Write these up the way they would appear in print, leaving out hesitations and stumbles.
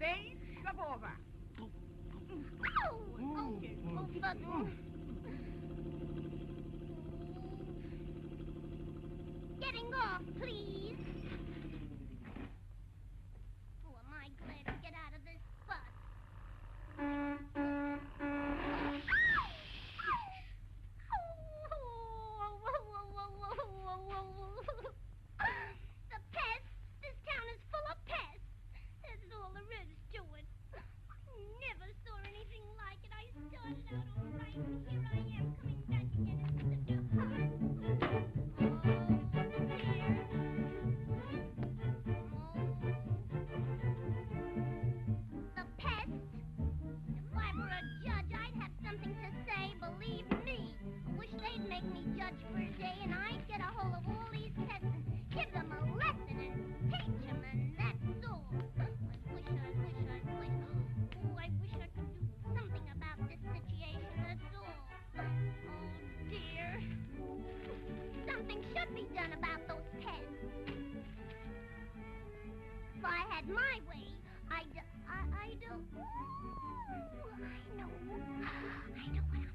Base Shabova. Getting off, please. Oh, am I glad to get out of this bus. The pests. This town is full of pests. That's all there is to it. Never saw anything like it. I started out all right, and here I am coming back again into the dark. The pest. If I were a judge, I'd have something to say, believe me. Wish they'd make me judge for a day, and I'd get a hold of all these pests and give them a lesson and teach them, and that's all. I wish. Oh, I wish I could do something about this situation, that's all. Oh, dear. Something should be done about those pests. If I had my way, I know what I'm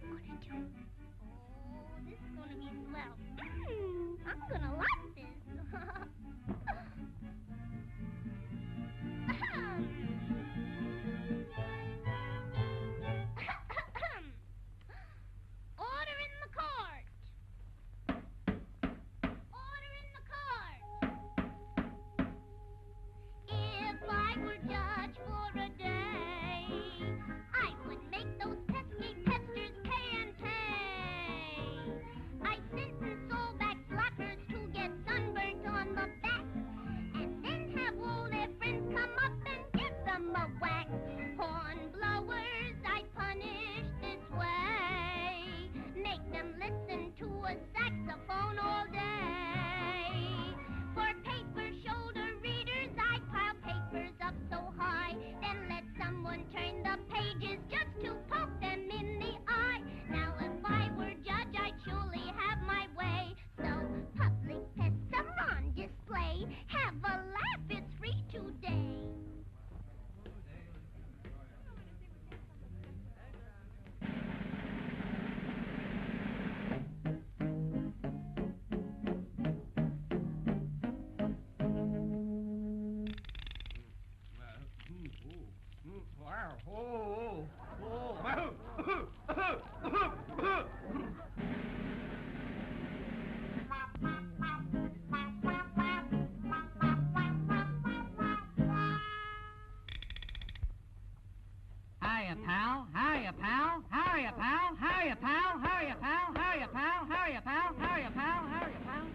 gonna do. Oh, this is gonna be swell. I'm gonna like this. Order in the cart. Order in the cart. If I were judge for a day, I would make those pesky pesters pay and pay. I sentence soul-back slackers to get sunburnt on the back, and then have all their friends come up and give them a whack. Horn blowers I punish this way, make them listen to a saxophone all day. For paper shoulder readers I pile papers up so high, then let someone turn the pages just to poke them in the eye. Now if I were judge I'd surely have my way. So public pests are on display. Have a laugh, it's free today. Hiya, pal. Hiya, pal. Hiya, pal. Hiya, pal. Hiya, pal. Hiya, pal. Hiya, pal. Hiya, pal. Hiya, pal.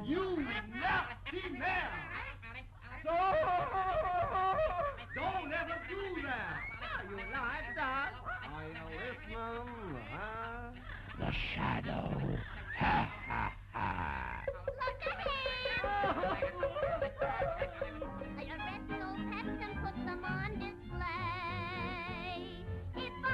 You nasty man! Don't ever do that! You like that? Are you listening? Huh? The shadow. Ha ha ha. Look ahead! I arrest those pests and put them on display. If I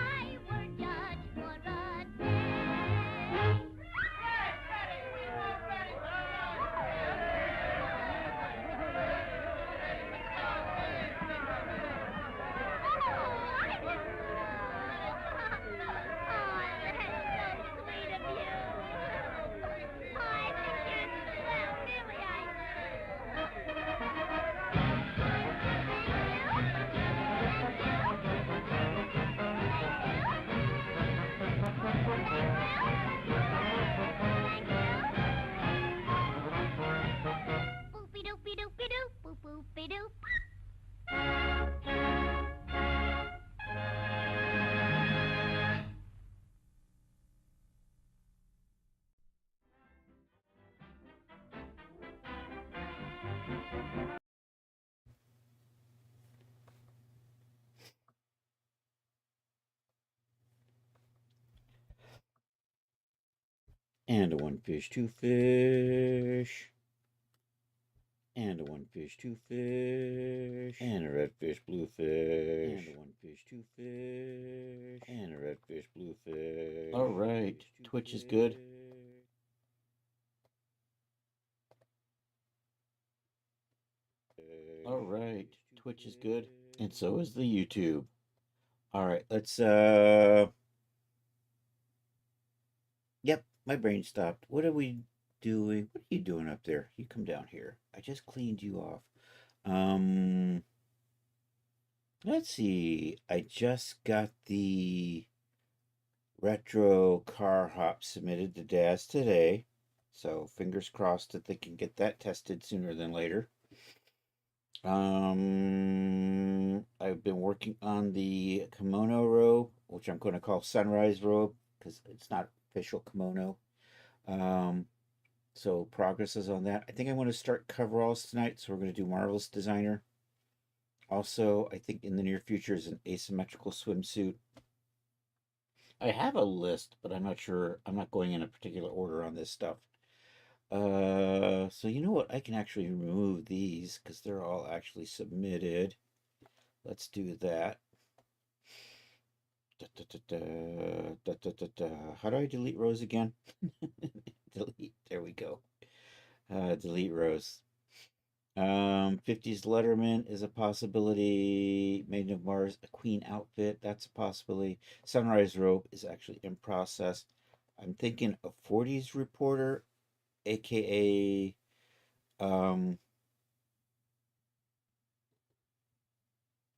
And a one fish, two fish. And a one fish, two fish. And a red fish, blue fish. And a one fish, two fish. And a red fish, blue fish. All right, Twitch is good. All right, Twitch is good. And so is the YouTube. All right, let's Yep, my brain stopped. What are we doing? What are you doing up there? You come down here. I just cleaned you off. Let's see. I just got the retro car hop submitted to Daz today. So fingers crossed that they can get that tested sooner than later. I've been working on the kimono robe, which I'm going to call Sunrise robe because it's not official kimono. So progress is on that. I think I want to start coveralls tonight, so we're going to do Marvelous Designer. Also, I think in the near future is an asymmetrical swimsuit. I have a list, but I'm not sure. I'm not going in a particular order on this stuff. So you know what? I can actually remove these because they're all actually submitted. Let's do that. How do I delete rows again? Delete. There we go. Delete rows. 50s Letterman is a possibility. Maiden of Mars, a Queen outfit, that's a possibility. Sunrise robe is actually in process. I'm thinking a 40s reporter, aka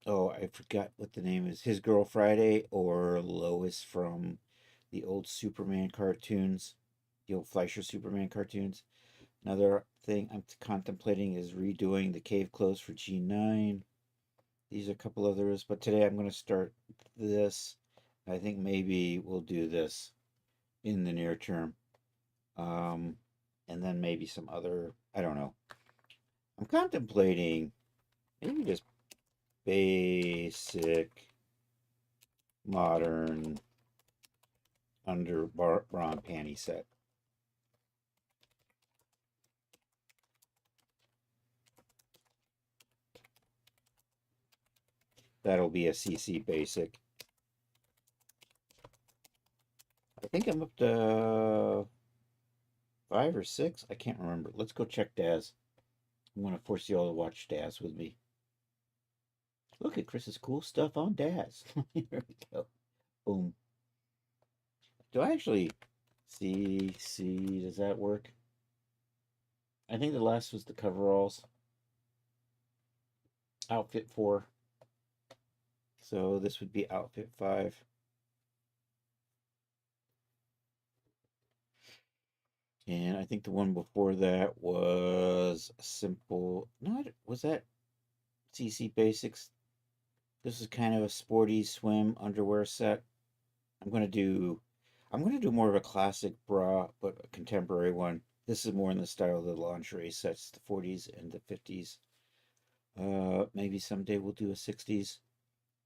oh, I forgot what the name is. His Girl Friday or Lois from the old Superman cartoons, the old Fleischer Superman cartoons. Another thing I'm contemplating is redoing the cave clothes for G9. These are a couple others, but today I'm going to start this. I think maybe we'll do this in the near term. And then maybe some other, I don't know. I'm contemplating maybe just basic modern under bra and panty set. That'll be a CC basic. I think I'm up to 5 or 6. I can't remember. Let's go check Daz. I want to force you all to watch Daz with me. Look at Chris's cool stuff on Daz. Here we go. Boom. Do I actually see? Does that work? I think the last was the coveralls. Outfit 4. So this would be outfit 5. And I think the one before that was simple. Not was that CC Basics? This is kind of a sporty swim underwear set. I'm gonna do more of a classic bra, but a contemporary one. This is more in the style of the lingerie sets, the 40s and the 50s. Maybe someday we'll do a 60s,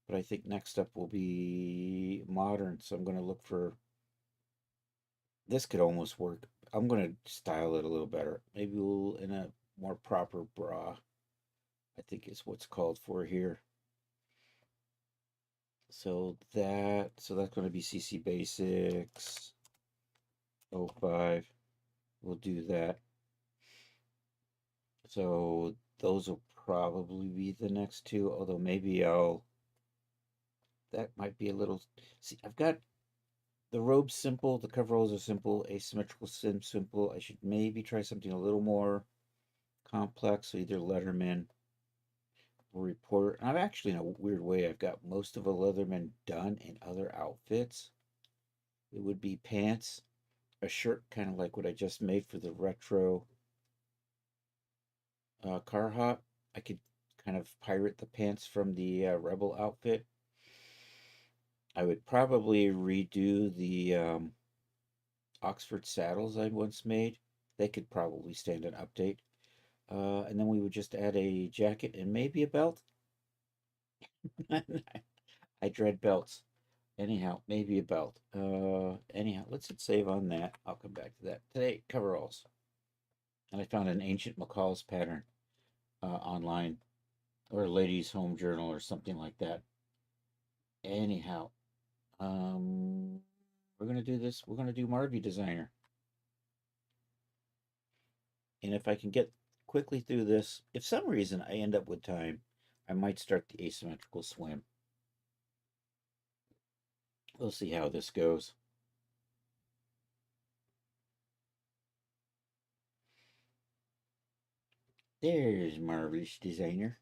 but I think next up will be modern. So I'm gonna look for. This could almost work. I'm gonna style it a little better. Maybe we'll in a more proper bra. I think is what's called for here. So that's going to be CC Basics 05. We'll do that. So those will probably be the next two, although maybe that might be a little, see, I've got the robe's simple, the coveralls are simple, asymmetrical simple. I should maybe try something a little more complex, so either Letterman or Reporter. And I've actually, in a weird way, I've got most of a Leatherman done in other outfits. It would be pants, a shirt, kind of like what I just made for the retro car hop. I could kind of pirate the pants from the Rebel outfit. I would probably redo the Oxford saddles I once made. They could probably stand an update. And then we would just add a jacket and maybe a belt. I dread belts. Anyhow, maybe a belt. Anyhow, let's hit save on that. I'll come back to that. Today, coveralls. And I found an ancient McCall's pattern online, or a lady's home journal or something like that. Anyhow, we're gonna do this. We're gonna do Marvy Designer. And if I can get quickly through this, if some reason I end up with time, I might start the asymmetrical swim. We'll see how this goes. There's Marvelous Designer.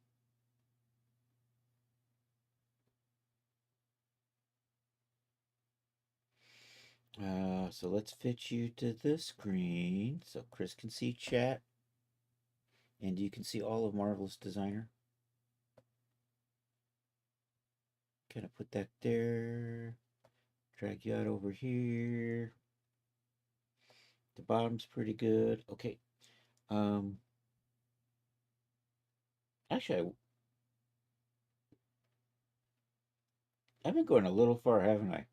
So let's fit you to the screen so Chris can see chat. And you can see all of Marvelous Designer. Kind of put that there. Drag you out over here. The bottom's pretty good. Okay. Actually, I've been going a little far, haven't I?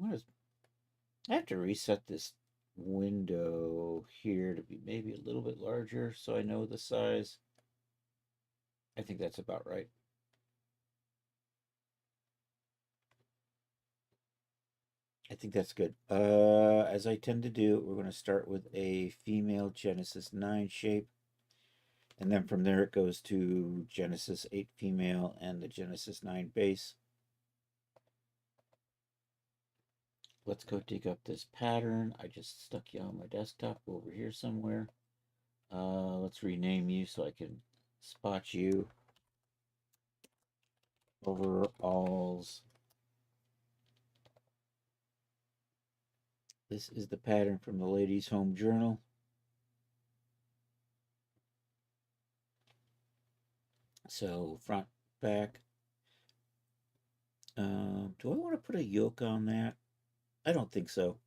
I have to reset this window here to be maybe a little bit larger so I know the size. I think that's about right. I think that's good. As I tend to do, we're going to start with a female Genesis 9 shape. And then from there it goes to Genesis 8 female and the Genesis 9 base. Let's go dig up this pattern. I just stuck you on my desktop over here somewhere. Let's rename you so I can spot you. Overalls. This is the pattern from the Ladies' Home Journal. So front, back. Do I want to put a yoke on that? I don't think so.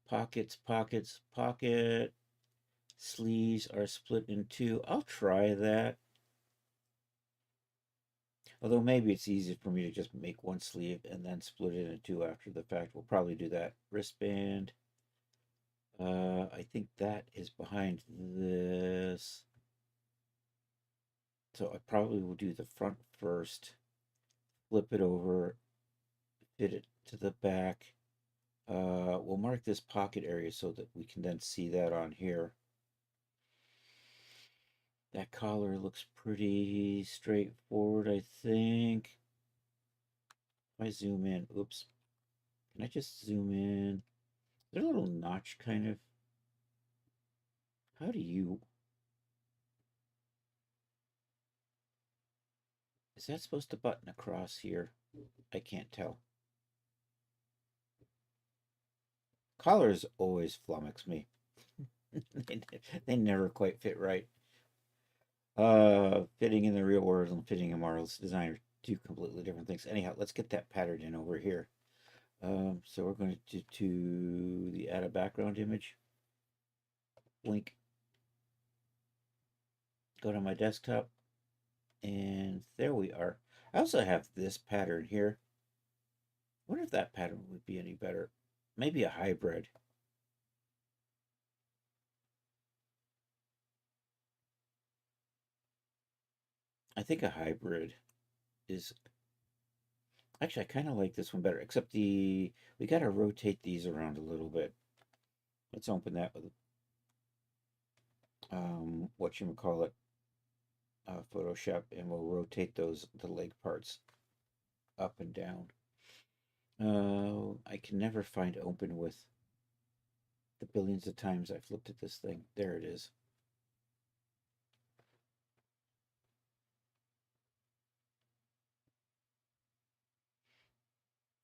Pockets, pockets, pocket. Sleeves are split in two. I'll try that. Although maybe it's easier for me to just make one sleeve and then split it in two after the fact. We'll probably do that. Wristband. I think that is behind this. So I probably will do the front first. Flip it over. Fit it to the back. We'll mark this pocket area so that we can then see that on here. That collar looks pretty straightforward, I think. If I zoom in, oops. Can I just zoom in? Is there a little notch kind of? How do you? Is that supposed to button across here? I can't tell. Collars always flummox me. They never quite fit right. Fitting in the real world and fitting in Marvelous Designer, two completely different things. Anyhow, let's get that pattern in over here. So we're going to do the add a background image. Blink. Go to my desktop. And there we are. I also have this pattern here. I wonder if that pattern would be any better. Maybe a hybrid. I think a hybrid is... Actually, I kind of like this one better, except we got to rotate these around a little bit. Let's open that with whatchamacallit, Photoshop, and we'll rotate the leg parts up and down. I can never find open with the billions of times I've looked at this thing. There it is.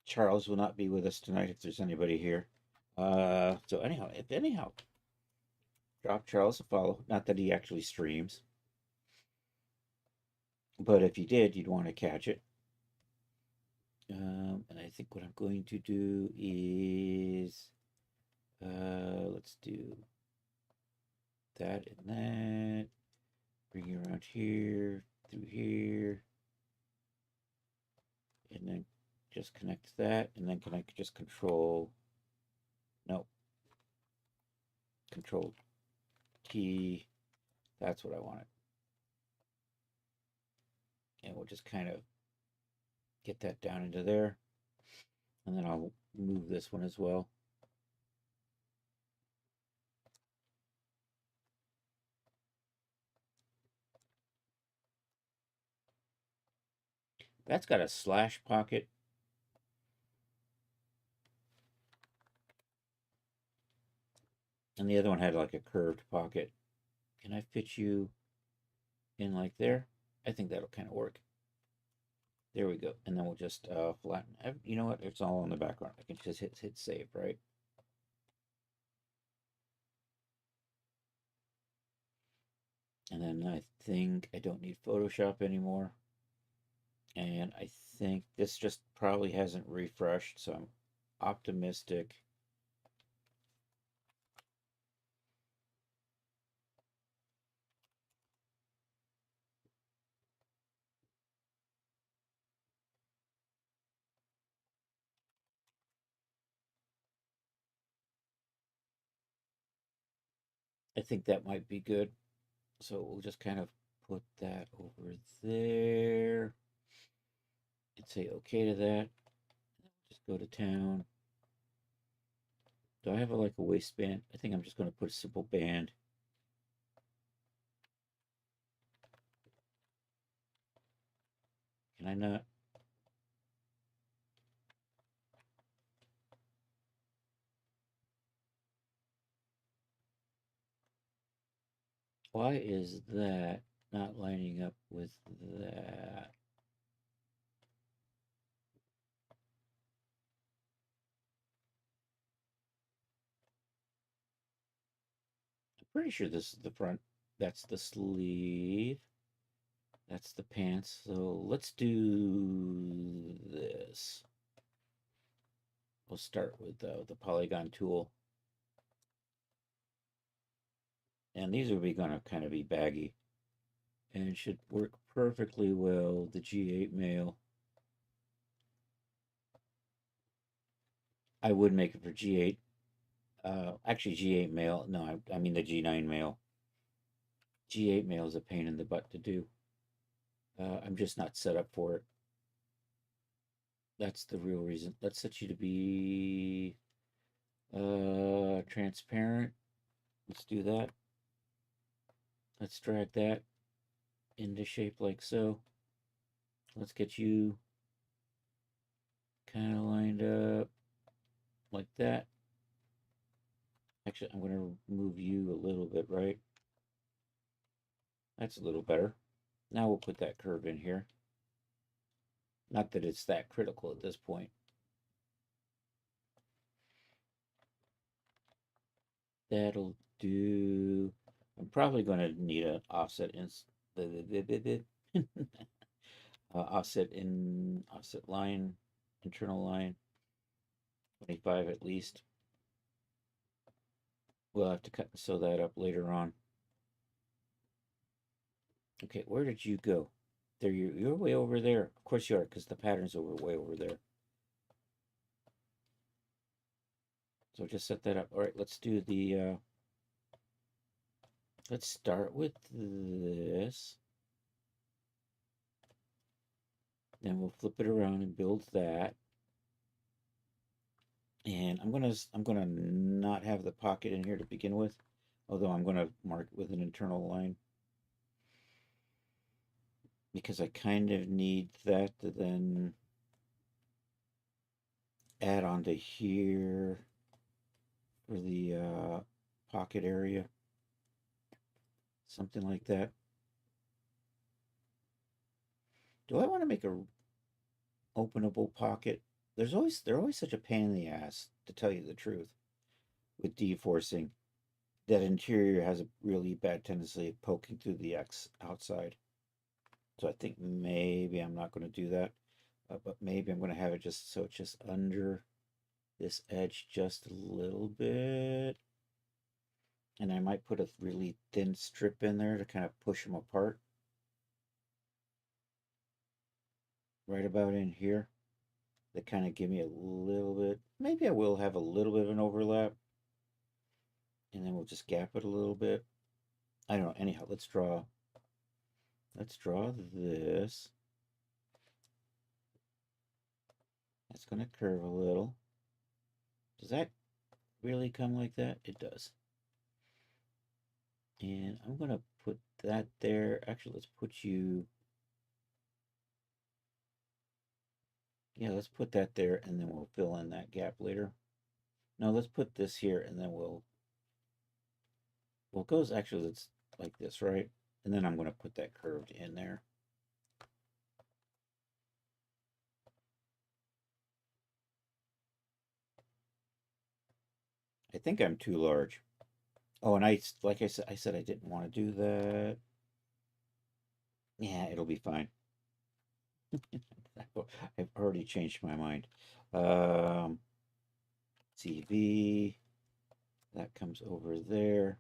Charles will not be with us tonight if there's anybody here. So anyhow, drop Charles a follow. Not that he actually streams. But if you did, you'd want to catch it. And I think what I'm going to do is, let's do that and that. Bring you around here. through here. And then just connect that, and then can I just control, no, control T, that's what I wanted. And we'll just kind of get that down into there. And then I'll move this one as well. That's got a slash pocket. And the other one had like a curved pocket. Can I fit you in like there? I think that'll kind of work. There we go. And then we'll just flatten. You know what? It's all in the background. I can just hit save, right? And then I think I don't need Photoshop anymore. And I think this just probably hasn't refreshed, so I'm optimistic. I think that might be good. So we'll just kind of put that over there and say okay to that. Just go to town. Do I have like a waistband? I think I'm just going to put a simple band. Can I not? Why is that not lining up with that? I'm pretty sure this is the front. That's the sleeve. That's the pants. So let's do this. We'll start with the polygon tool. And these are going to kind of be baggy. And should work perfectly well with the G8 male. I would make it for G8. Actually, G8 male. No, I mean the G9 male. G8 male is a pain in the butt to do. I'm just not set up for it. That's the real reason. Let's set you to be transparent. Let's do that. Let's drag that into shape like so. Let's get you kind of lined up like that. Actually, I'm going to move you a little bit, right? That's a little better. Now we'll put that curve in here. Not that it's that critical at this point. That'll do. I'm probably going to need an offset in offset line, internal line, 25 at least. We'll have to cut and sew that up later on. Okay, where did you go? There, you're way over there. Of course you are, because the pattern's way over there. So just set that up. All right, let's do the, let's start with this. Then we'll flip it around and build that. And I'm gonna not have the pocket in here to begin with, although I'm gonna mark it with an internal line, because I kind of need that to then add onto here for the pocket area, something like that. Do I want to make a openable pocket? They're always such a pain in the ass, to tell you the truth, with deforcing. That interior has a really bad tendency of poking through the outside. So I think maybe I'm not going to do that, but maybe I'm going to have it just so it's just under this edge just a little bit. And I might put a really thin strip in there to kind of push them apart. right about in here that kind of give me a little bit. Maybe I will have a little bit of an overlap. And then we'll just gap it a little bit. I don't know. Anyhow, let's draw this. That's going to curve a little. Does that really come like that? It does. And I'm going to put that there. Actually, let's put you... Yeah, let's put that there, and then we'll fill in that gap later. No, let's put this here, and then we'll... Well, it goes... Actually, it's like this, right? And then I'm going to put that curved in there. I think I'm too large. Oh, and like I said I didn't want to do that. Yeah, it'll be fine. I've already changed my mind. CV, that comes over there.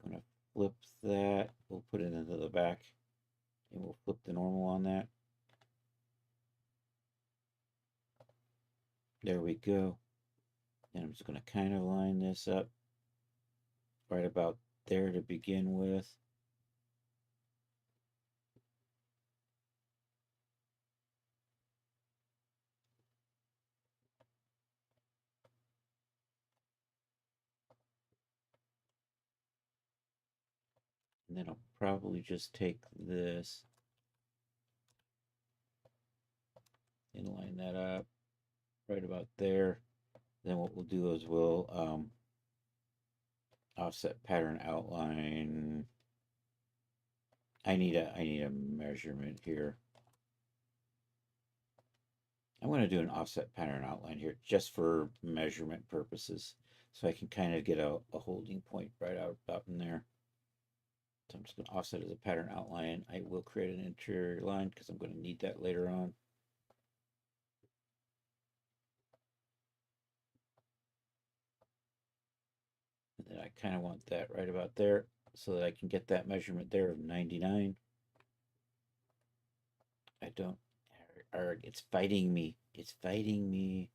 I'm gonna flip that. We'll put it into the back, and we'll flip the normal on that. There we go. And I'm just gonna kind of line this up right about there to begin with. And then I'll probably just take this and line that up right about there. Then what we'll do is we'll offset pattern outline. I need a measurement here. I'm going to do an offset pattern outline here just for measurement purposes, so I can kind of get a holding point right out about in there. So I'm just going to offset as a pattern outline. I will create an interior line because I'm going to need that later on. And then I kind of want that right about there so that I can get that measurement there of 99. I don't, it's fighting me. It's fighting me.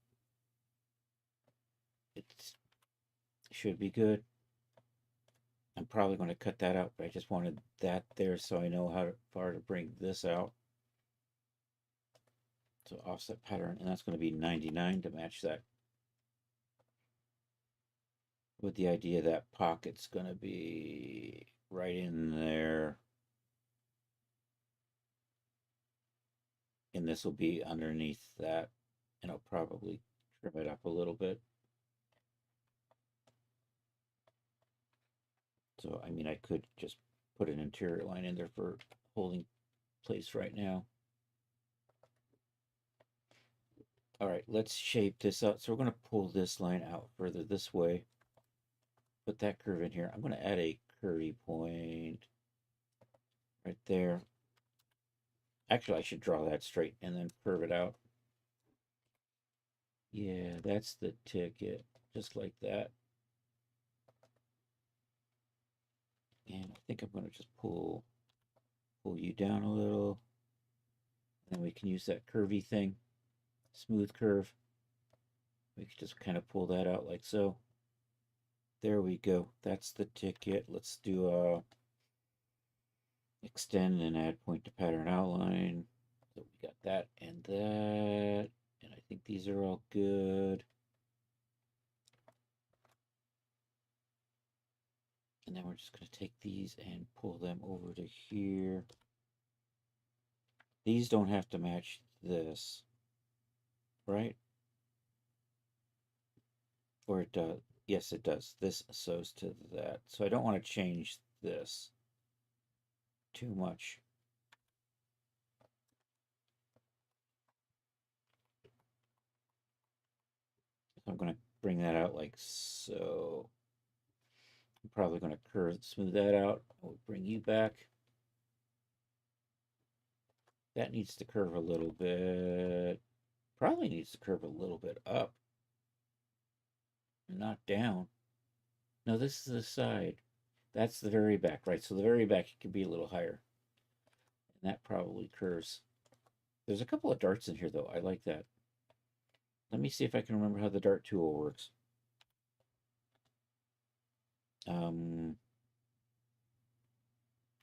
It should be good. I'm probably going to cut that out, but I just wanted that there so I know how far to bring this out. So offset pattern, and that's going to be 99 to match that. With the idea that pocket's going to be right in there. And this will be underneath that, and I'll probably trim it up a little bit. So, I mean, I could just put an interior line in there for holding place right now. All right, let's shape this out. So we're going to pull this line out further this way. Put that curve in here. I'm going to add a curvy point right there. Actually, I should draw that straight and then curve it out. Yeah, that's the ticket, just like that. And I think I'm going to just pull you down a little. And then we can use that curvy thing, smooth curve. We can just kind of pull that out like so. There we go. That's the ticket. Let's do a extend and add point to pattern outline. So we got that and that. And I think these are all good. And then we're just going to take these and pull them over to here. These don't have to match this, right? Or it does. Yes, it does. This sews to that. So I don't want to change this too much. I'm going to bring that out like so. I'm probably going to smooth that out. We'll bring you back. That needs to curve a little bit. Probably needs to curve a little bit up. Not down. No, this is the side. That's the very back, right? So the very back could be a little higher. And that probably curves There's a couple of darts in here, though. I like that. Let me see if I can remember how the dart tool works. Do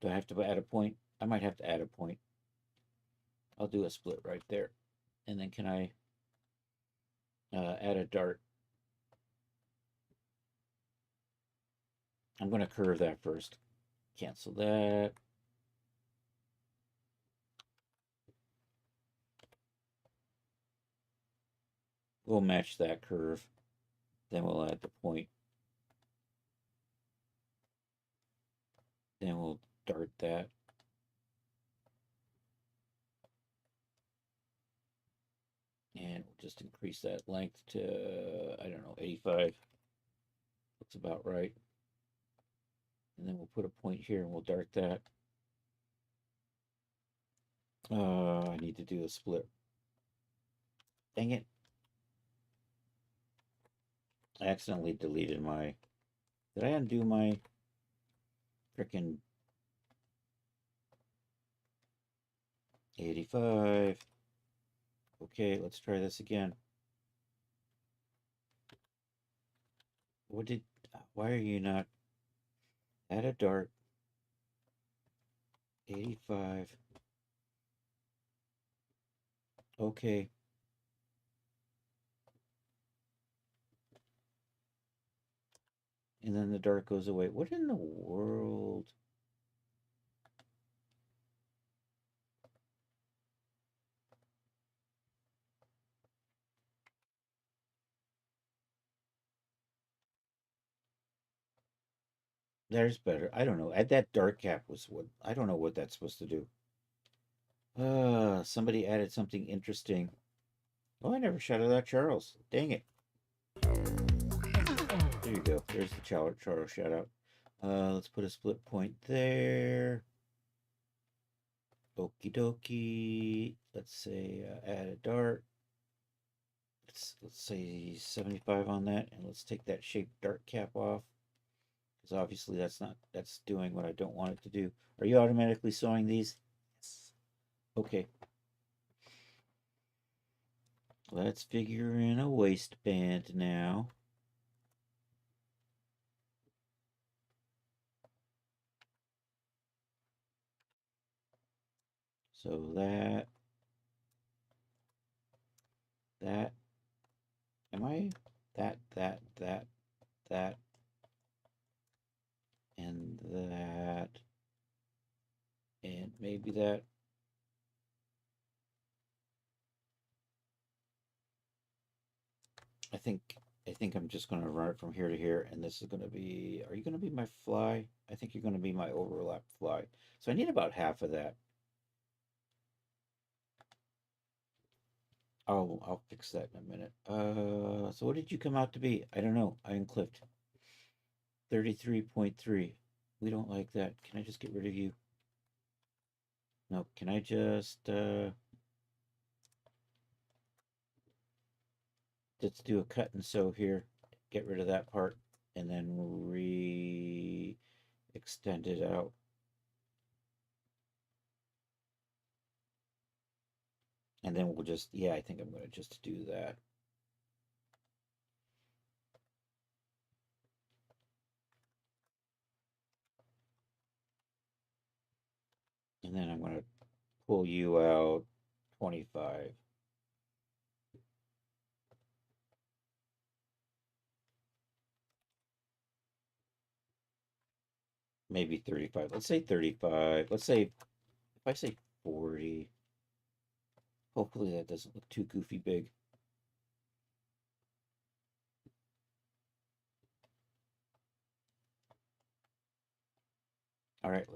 I have to add a point? I might have to add a point. I'll do a split right there. And then can I add a dart? I'm going to curve that first. Cancel that. We'll match that curve. Then we'll add the point. Then we'll dart that. And we'll just increase that length to, I don't know, 85. Looks about right. And then we'll put a point here and we'll dart that. I need to do a split. Dang it. I accidentally deleted my... Did I undo my frickin' 85? Okay, let's try this again. Why are you not... Add a dart. 85. Okay. And then the dart goes away. What in the world? There's better. I don't know. Add that dart cap was what... I don't know what that's supposed to do. Somebody added something interesting. Oh, I never shouted out Charles. Dang it. There you go. There's the Charles shout out. Let's put a split point there. Okie dokie. Let's say add a dart. Let's say 75 on that, and let's take that shaped dart cap off. Because obviously that's doing what I don't want it to do. Are you automatically sewing these? Yes. Okay. Let's figure in a waistband now. So that, am I, that, and that, and maybe that. I think I'm just going to run it from here to here, and this is going to be, are you going to be my fly? I think you're going to be my overlap fly. So I need about half of that. I'll fix that in a minute. So what did you come out to be? I don't know. I unclipped. 33.3. We don't like that. Can I just get rid of you? No, can I just let's do a cut and sew here. Get rid of that part and then extend it out. And then we'll just, yeah, I think I'm going to just do that. And then I'm going to pull you out 25. Maybe 35. Let's say 35. Let's say, if I say 40, hopefully that doesn't look too goofy big. All right,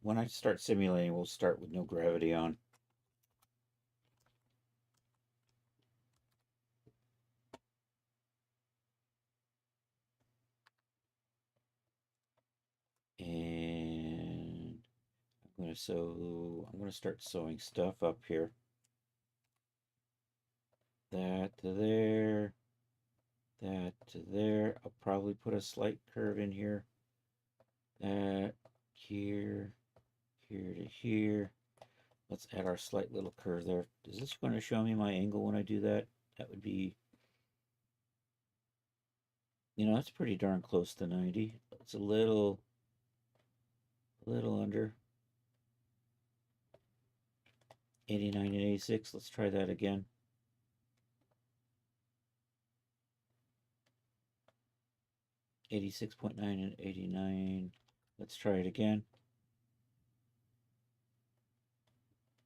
when I start simulating, we'll start with no gravity on. And I'm going to start sewing stuff up here. That to there, that to there. I'll probably put a slight curve in here. That here, here to here. Let's add our slight little curve there. Is this going to show me my angle when I do that? That would be, you know, that's pretty darn close to 90. It's a little under. 89 and 86. Let's try that again. .9 and 89. Let's try it again.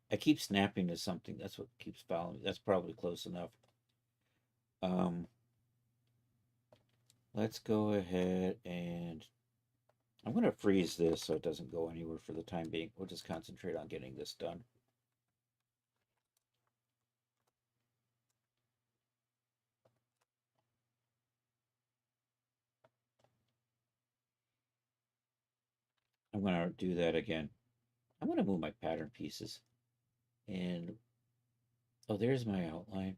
I keep snapping to something. That's what keeps following me. That's probably close enough. Let's go ahead and I'm going to freeze this so it doesn't go anywhere for the time being. We'll just concentrate on getting this done. I'm going to do that again. I'm going to move my pattern pieces. And, oh, there's my outline.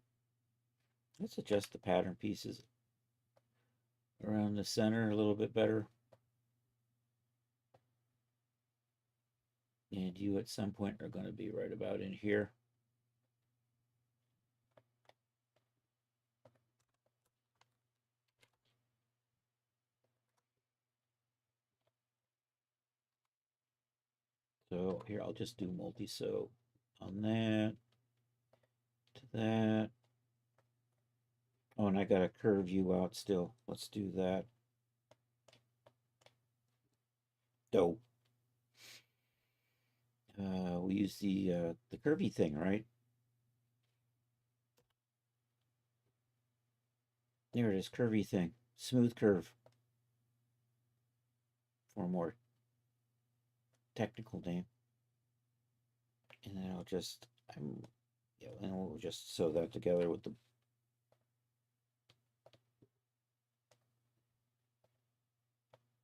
Let's adjust the pattern pieces around the center a little bit better. And you at some point are going to be right about in here. So here, I'll just do multi-sew on that, to that. Oh, and I got to curve you out still. Let's do that. Dope. We use the curvy thing, right? There it is, curvy thing. Smooth curve. For a more technical name. And then I'll just, and we'll just sew that together with the.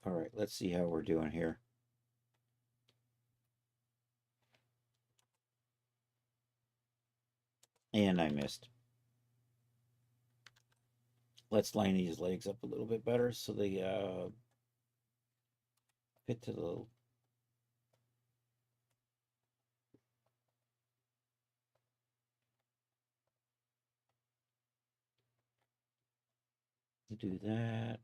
All right, let's see how we're doing here. And I missed. Let's line these legs up a little bit better so they fit to the do that.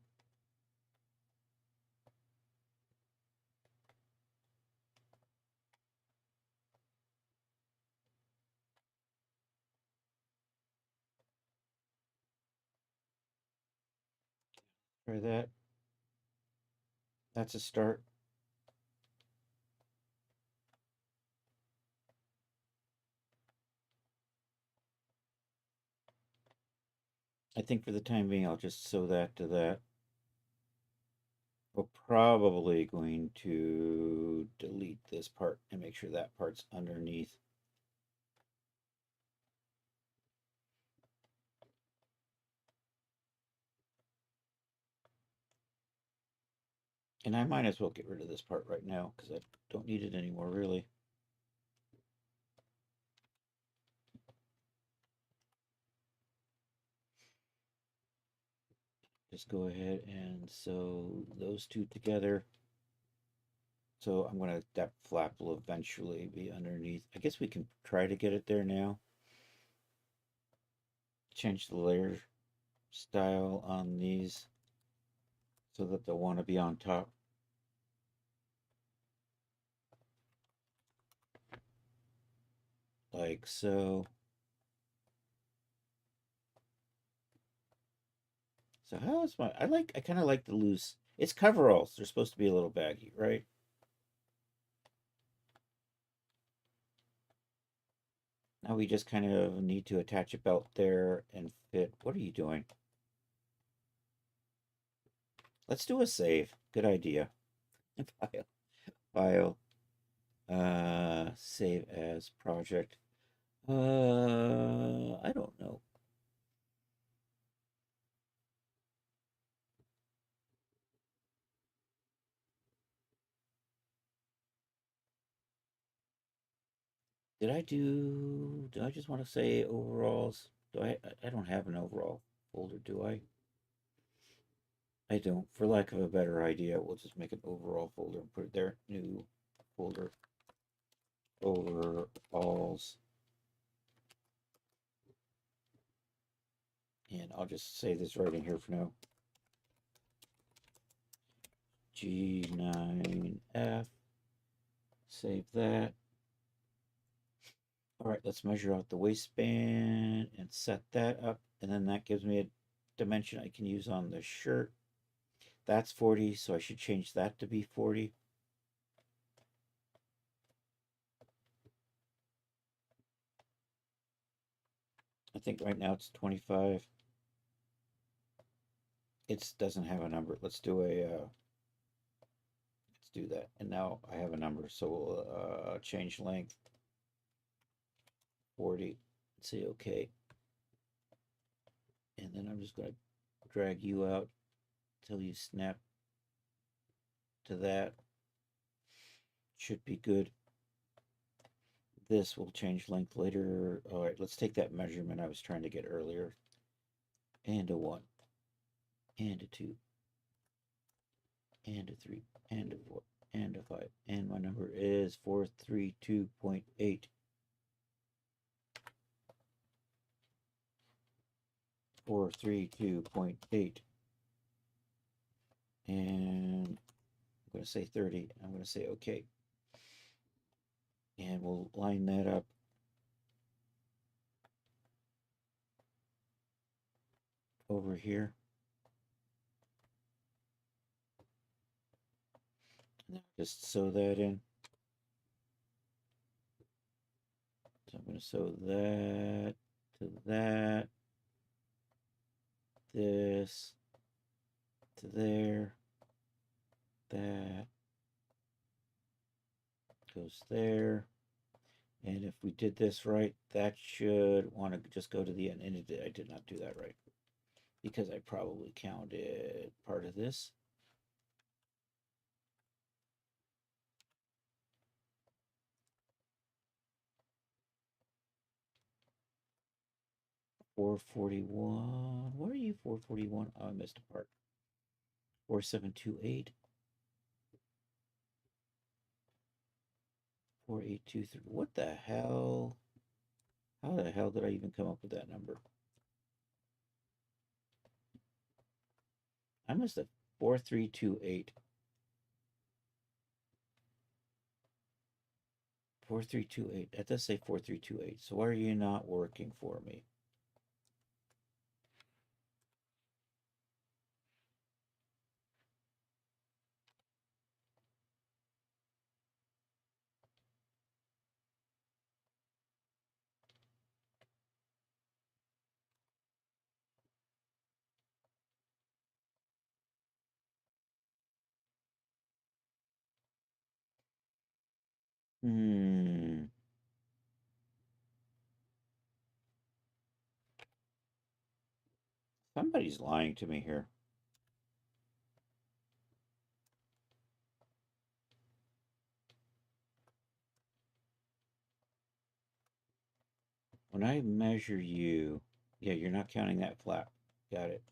Try that. That's a start. I think for the time being, I'll just sew that to that. We're probably going to delete this part and make sure that part's underneath. And I might as well get rid of this part right now because I don't need it anymore, really. Just go ahead and sew those two together. So I'm going to, that flap will eventually be underneath. I guess we can try to get it there now. Change the layer style on these so that they'll want to be on top. Like so. So how is my, I kind of like the loose, it's coveralls. They're supposed to be a little baggy, right? Now we just kind of need to attach a belt there and fit. What are you doing? Let's do a save. Good idea. File. Save as project. I don't know. Did I just want to say overalls? I don't have an overall folder, do I? I don't. For lack of a better idea, we'll just make an overall folder and put it there. New folder. Overalls. just save this right in here for now. G9F. Save that. All right, let's measure out the waistband and set that up. And then that gives me a dimension I can use on the shirt. That's 40, so I should change that to be 40. I think right now it's 25. It doesn't have a number. Let's do let's do that. And now I have a number, so we'll change length 40. Say okay. And then I'm just going to drag you out till you snap to that. Should be good. This will change length later. All right, let's take that measurement I was trying to get earlier. And a 1. And a 2. And a 3. And a 4. And a 5. And my number is 432.8. 432.8. And I'm going to say 30. I'm going to say okay. And we'll line that up. Over here. And just sew that in. So I'm going to sew that to that. This to there. That goes there. And if we did this right, that should want to just go to the end. And I did not do that right because I probably counted part of this. $441. Where are you? $441. Oh, I missed a part. 4728. 4823. What the hell? How the hell did I even come up with that number? I must have 4328. 4328. That does say 4328. So why are you not working for me? Somebody's lying to me here. When I measure you, yeah, you're not counting that flap. Got it.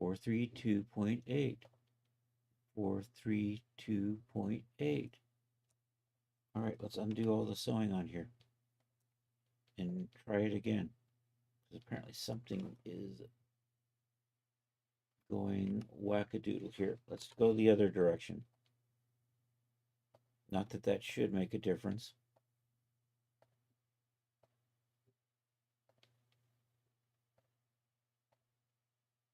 432.8. 432.8. All right, let's undo all the sewing on here and try it again. Because apparently something is going wackadoodle here. Let's go the other direction. Not that that should make a difference.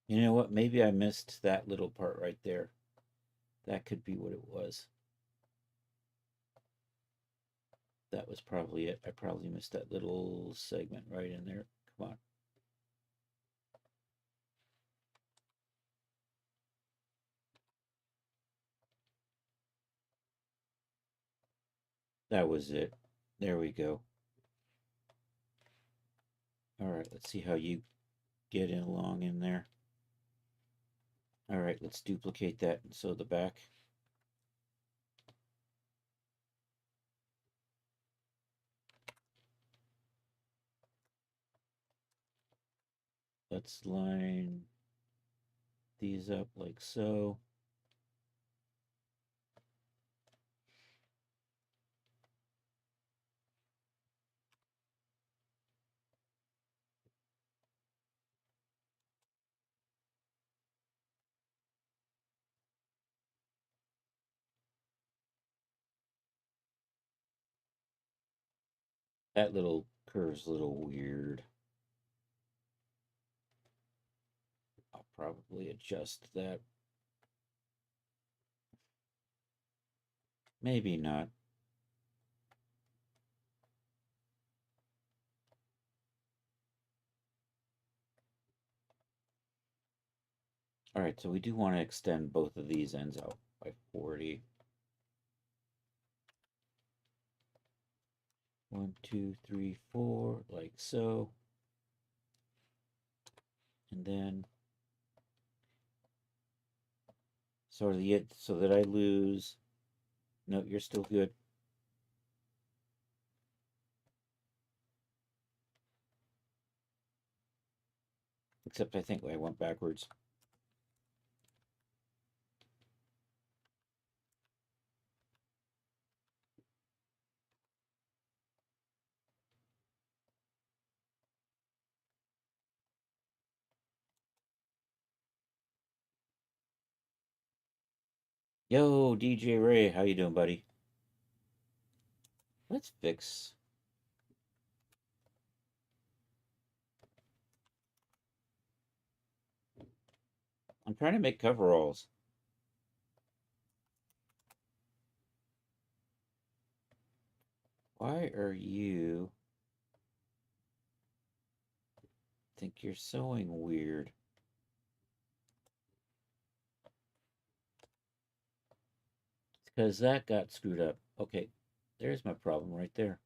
You know what? Maybe I missed that little part right there. That could be what it was. That was probably it. I probably missed that little segment right in there. Come on. That was it. There we go. All right, let's see how you get in along in there. All right, let's duplicate that and sew the back. Let's line these up like so. That little curve's a little weird. I'll probably adjust that. Maybe not. All right, so we do want to extend both of these ends out by 40. 1, 2, 3, 4, like so. And then so that I lose. No, you're still good. Except I think I went backwards. Yo, DJ Ray, how you doing, buddy? Let's fix. I'm trying to make coveralls. Why are you... think you're sewing weird? Because that got screwed up. Okay, there's my problem right there.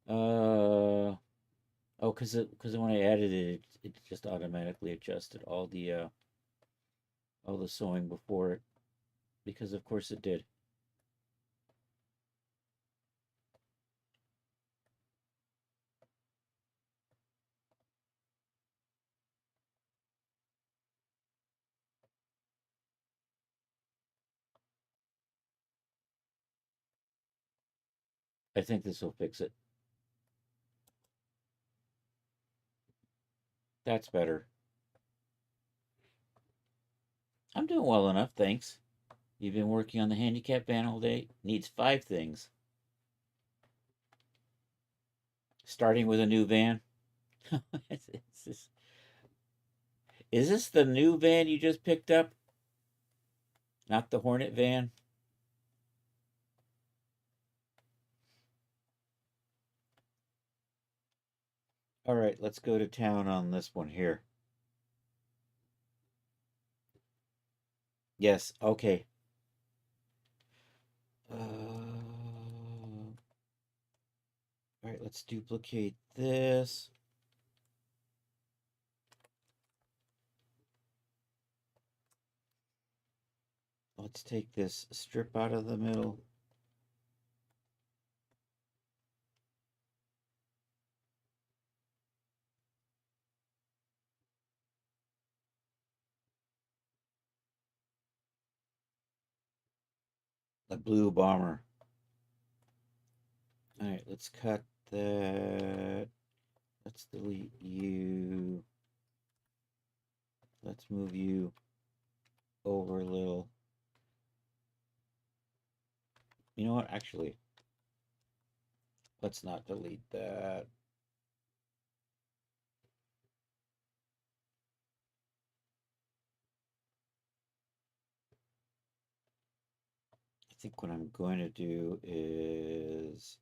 Oh, because when I added it, it just automatically adjusted all the sewing before it, because of course it did. I think this will fix it. That's better. I'm doing well enough, thanks. You've been working on the handicap van all day? Needs 5 things. Starting with a new van. Is this the new van you just picked up? Not the Hornet van? All right, let's go to town on this one here. Yes, okay. All right, let's duplicate this. Let's take this strip out of the middle. The blue bomber. All right, let's cut that. Let's delete you. Let's move you over a little. You know what? Actually, let's not delete that. I think what I'm going to do is...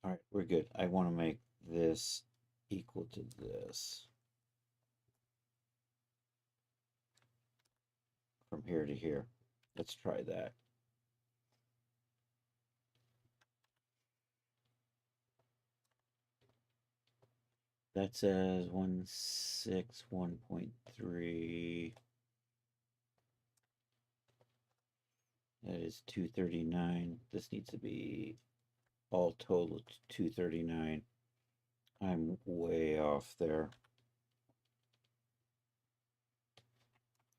all right, we're good. I want to make this equal to this. From here to here. Let's try that. That says 161.3. That is 239. This needs to be all total 239. I'm way off there.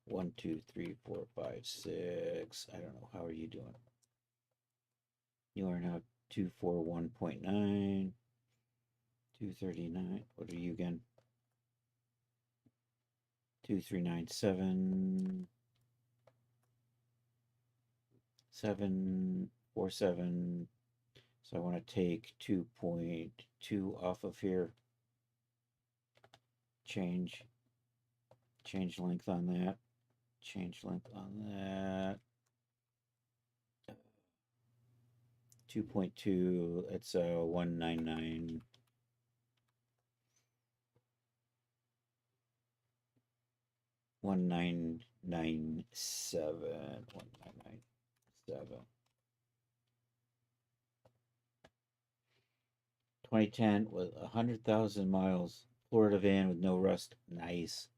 1, 2, 3, 4, 5, 6. I don't know. How are you doing? You are now 241.9. 239. What are you again? 2397. 747. So I want to take 2.2 off of here. Change length on that. Change length on that. 2.2, it's 199. 1997. 1997. 2010 with 100,000 miles. Florida van with no rust. Nice.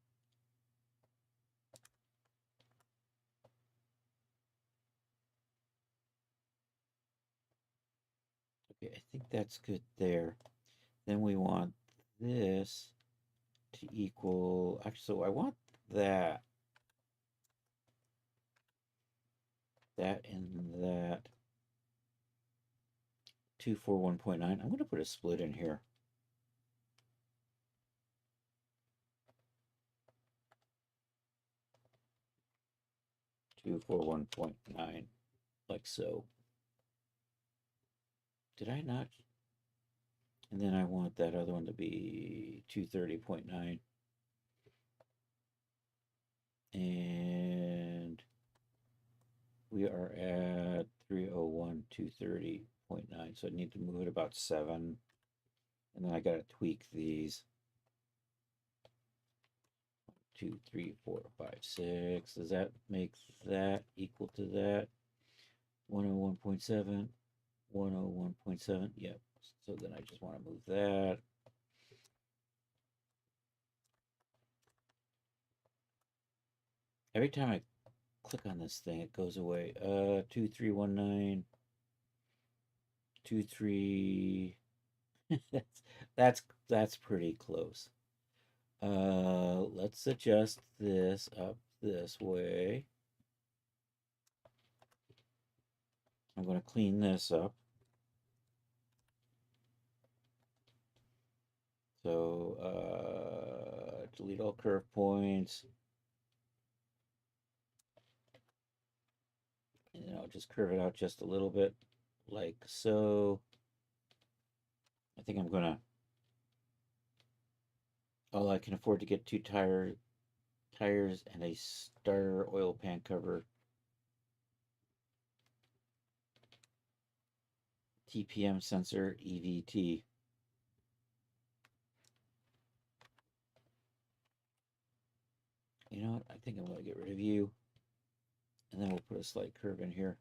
Okay, I think that's good there. Then we want this to equal, actually, so I want that. That and that. 241.9. I'm going to put a split in here. $241.9, like so. Did I not? And then I want that other one to be 230.9. And we are at 301, 230.9. So I need to move it about 7. And then I got to tweak these. 2, 3, 4, 5, 6. Does that make that equal to that? 101.7. 101.7. Yep. So then I just want to move that. Every time I click on this thing, it goes away. 2319. 23. that's pretty close. Let's adjust this up this way. I'm going to clean this up. So delete all curve points. And then I'll just curve it out just a little bit, like so. I think I'm gonna, all I can afford to get 2 tires and a starter oil pan cover. TPM sensor EVT. You know what? I think I'm going to get rid of you. And then we'll put a slight curve in here.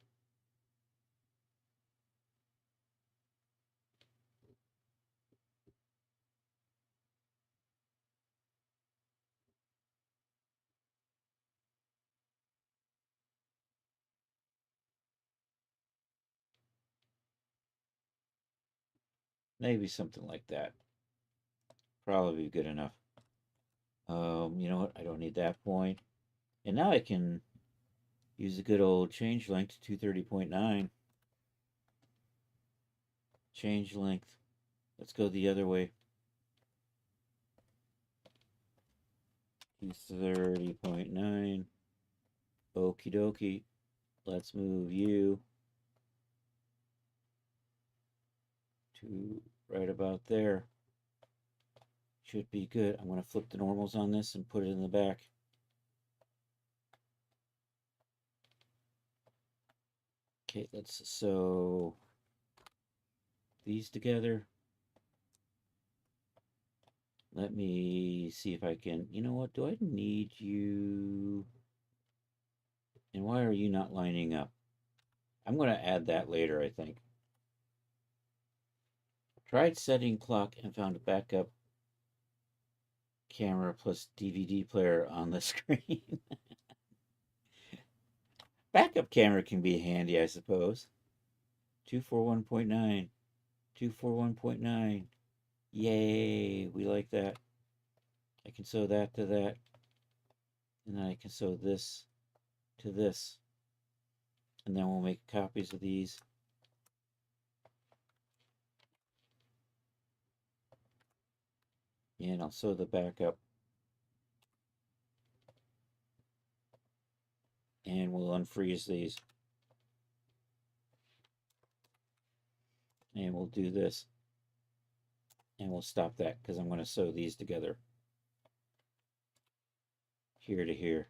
Maybe something like that. Probably good enough. You know what? I don't need that point. And now I can use a good old change length to 230.9. Change length. Let's go the other way. 230.9. Okie dokie. Let's move you to right about there. Should be good. I'm going to flip the normals on this and put it in the back. Okay, let's sew these together. Let me see if I can, you know what, do I need you? And why are you not lining up? I'm going to add that later, I think. Tried setting clock and found a backup camera plus DVD player on the screen. Backup camera can be handy, I suppose. 241.9. 241.9. Yay, we like that. I can sew that to that. And then I can sew this to this. And then we'll make copies of these. And I'll sew the back up. And we'll unfreeze these. And we'll do this. And we'll stop that because I'm going to sew these together. Here to here.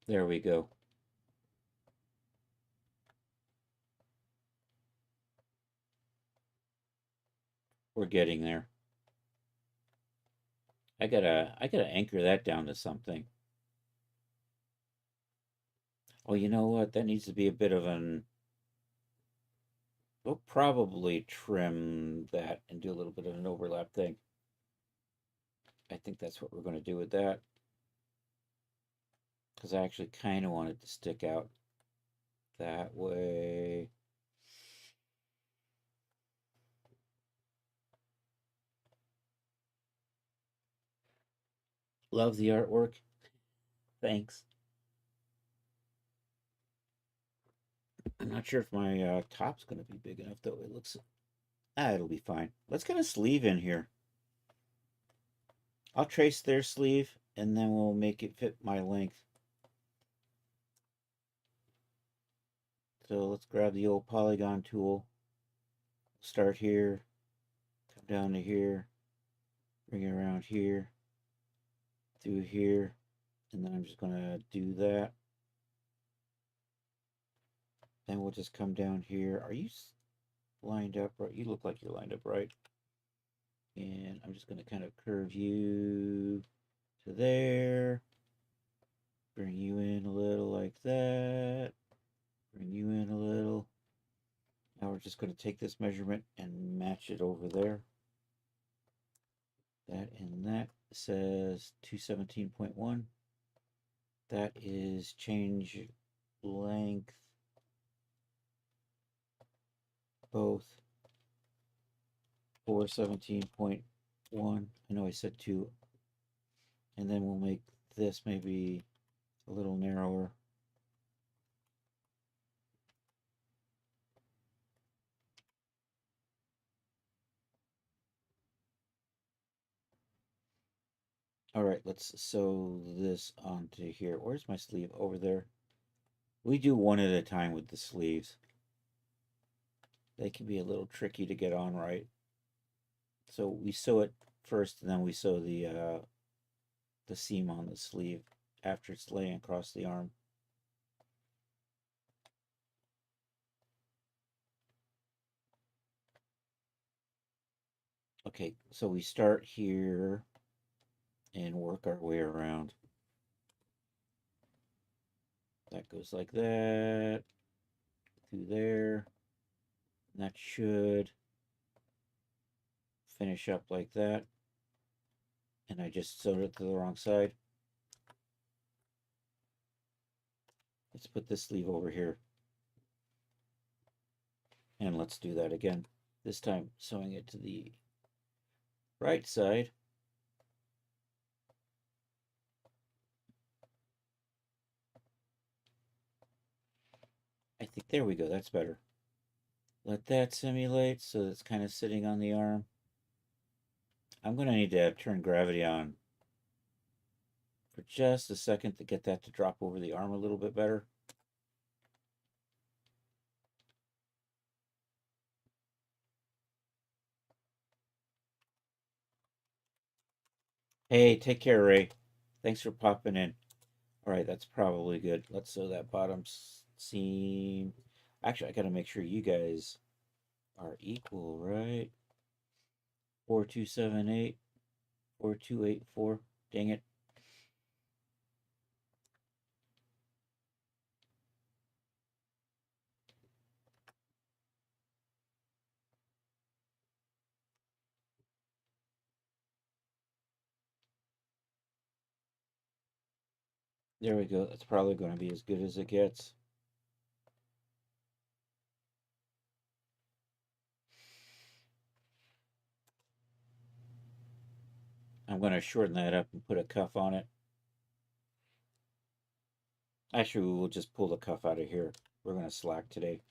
There we go. We're getting there. I gotta anchor that down to something. Oh, you know what? That needs to be a bit of an... We'll probably trim that and do a little bit of an overlap thing. I think that's what we're going to do with that. Because I actually kind of want it to stick out that way. Love the artwork. Thanks. I'm not sure if my top's going to be big enough, though. It looks... it'll be fine. Let's get a sleeve in here. I'll trace their sleeve, and then we'll make it fit my length. So let's grab the old polygon tool. Start here. Come down to here. Bring it around here. Through here. And then I'm just going to do that. Then we'll just come down here. Are you lined up right? You look like you're lined up right. And I'm just going to kind of curve you to there. Bring you in a little like that. Bring you in a little. Now we're just going to take this measurement and match it over there. That and that says 217.1. That is change length both 417.1. I know I said 2. And then we'll make this maybe a little narrower. All right, let's sew this onto here. Where's my sleeve? Over there. We do one at a time with the sleeves. They can be a little tricky to get on right. So we sew it first, and then we sew the seam on the sleeve after it's laying across the arm. Okay, so we start here and work our way around. That goes like that, through there. And that should finish up like that. And I just sewed it to the wrong side. Let's put this sleeve over here. And let's do that again. This time sewing it to the right side. I think there we go, that's better. Let that simulate so it's kind of sitting on the arm. I'm going to need to turn gravity on for just a second to get that to drop over the arm a little bit better. Hey, take care, Ray. Thanks for popping in. All right, that's probably good. Let's sew that bottom seam. Actually, I got to make sure you guys are equal, right? 4278, 4284. Dang it. There we go. That's probably going to be as good as it gets. I'm going to shorten that up and put a cuff on it. Actually, we'll just pull the cuff out of here. We're going to slack today.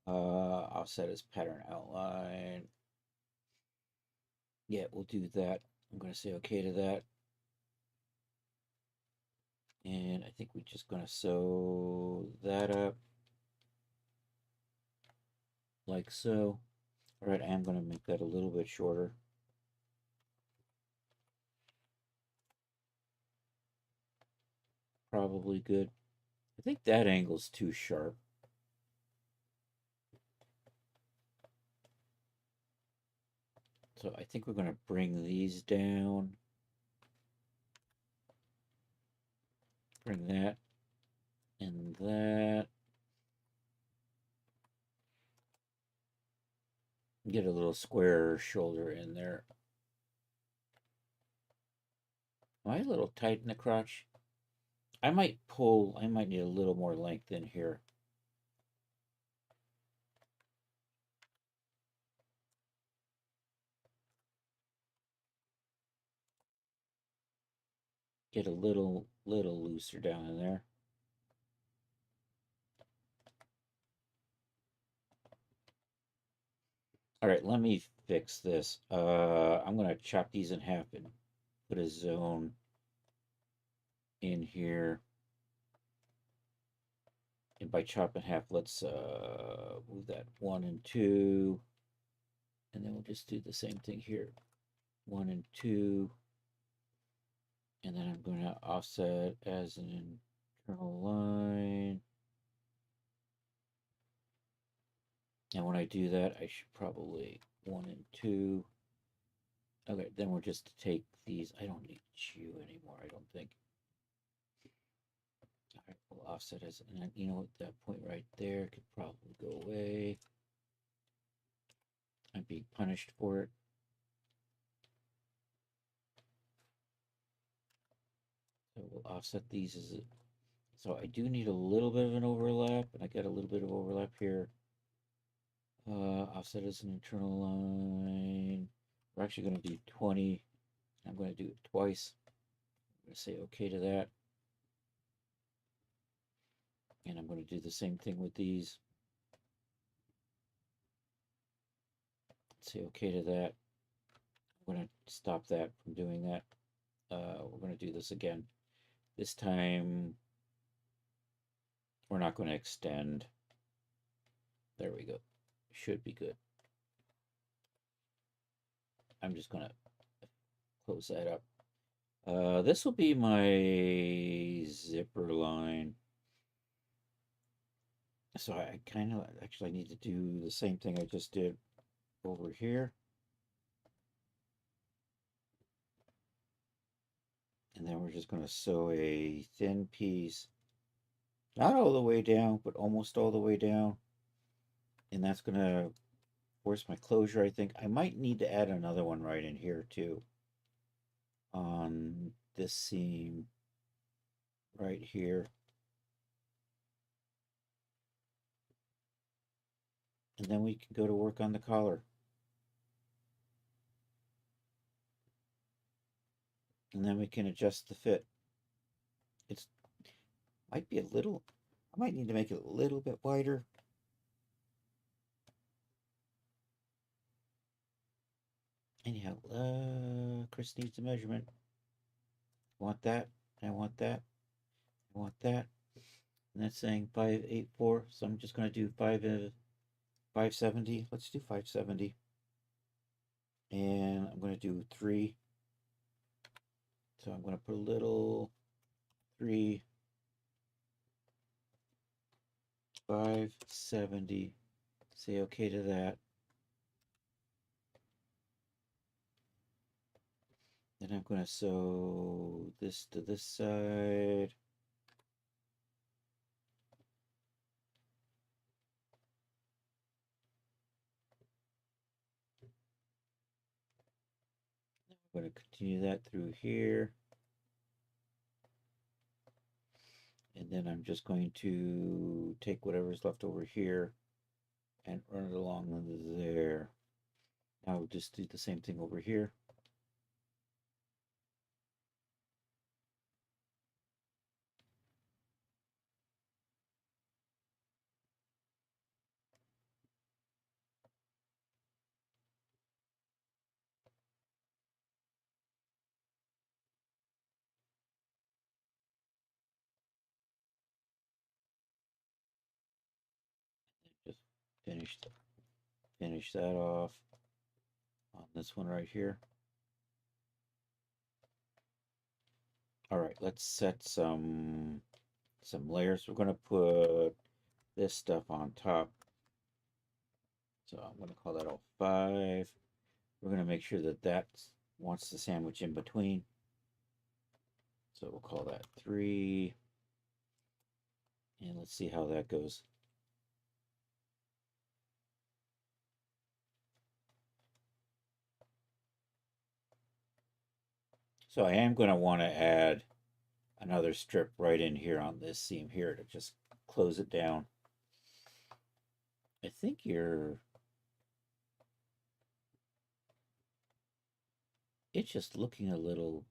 I'll set as pattern outline. Yeah, we'll do that. I'm going to say okay to that. And I think we're just going to sew that up. like so. All right, I am going to make that a little bit shorter. Probably good. I think that angle's too sharp. So I think we're going to bring these down. Bring that and that. Get a little square shoulder in there. Am I a little tight in the crotch? I might need a little more length in here. Get a little looser down in there. All right, let me fix this. I'm going to chop these in half and put a zone in here. And by chop in half, let's move that 1 and 2. And then we'll just do the same thing here. 1 and 2. And then I'm going to offset as an internal line. And when I do that, I should probably 1 and 2. Okay, then we're just to take these. I don't need you anymore, I don't think. All right, we'll offset as, and you know what, that point right there could probably go away. I'm being punished for it. So we'll offset these as so I do need a little bit of an overlap, and I got a little bit of overlap here. Offset as an internal line. We're actually going to do 20. I'm going to do it twice. I'm going to say okay to that. And I'm going to do the same thing with these. Say okay to that. I'm going to stop that from doing that. We're going to do this again. This time, we're not going to extend. There we go. Should be good. I'm just going to close that up. This will be my zipper line. So I kind of actually need to do the same thing I just did over here. And then we're just going to sew a thin piece, not all the way down, but almost all the way down. And that's going to force my closure, I think. I might need to add another one right in here too. On this seam right here. And then we can go to work on the collar. And then we can adjust the fit. It's might be a little, I might need to make it a little bit wider. Anyhow, Chris needs a measurement. I want that, I want that, I want that. And that's saying 584, so I'm just going to do 570. Let's do 570. And I'm going to do 3. So I'm going to put a little 3, 570. Say okay to that. Then I'm going to sew this to this side. I'm going to continue that through here. And then I'm just going to take whatever's left over here and run it along there. Now we'll just do the same thing over here. Just finish Finish that off on this one right here. All right, let's set some layers. We're going to put this stuff on top. So I'm going to call that all 5. We're going to make sure that that wants the sandwich in between. So we'll call that 3. And let's see how that goes. So I am going to want to add another strip right in here on this seam here to just close it down. I think it's just looking a little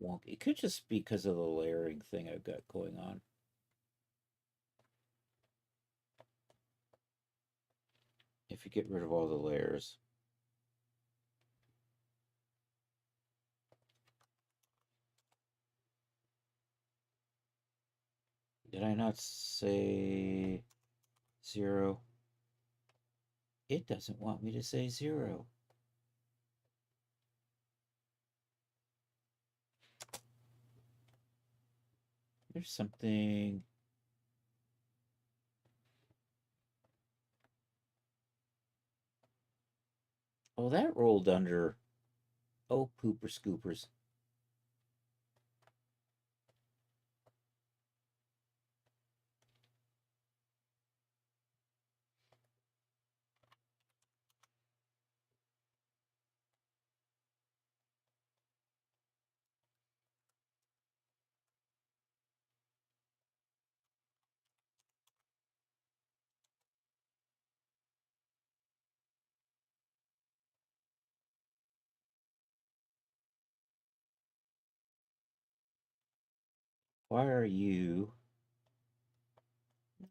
wonky. It could just be because of the layering thing I've got going on. If you get rid of all the layers. Did I not say 0? It doesn't want me to say 0. There's something. Oh, that rolled under. Oh, pooper scoopers. Why are you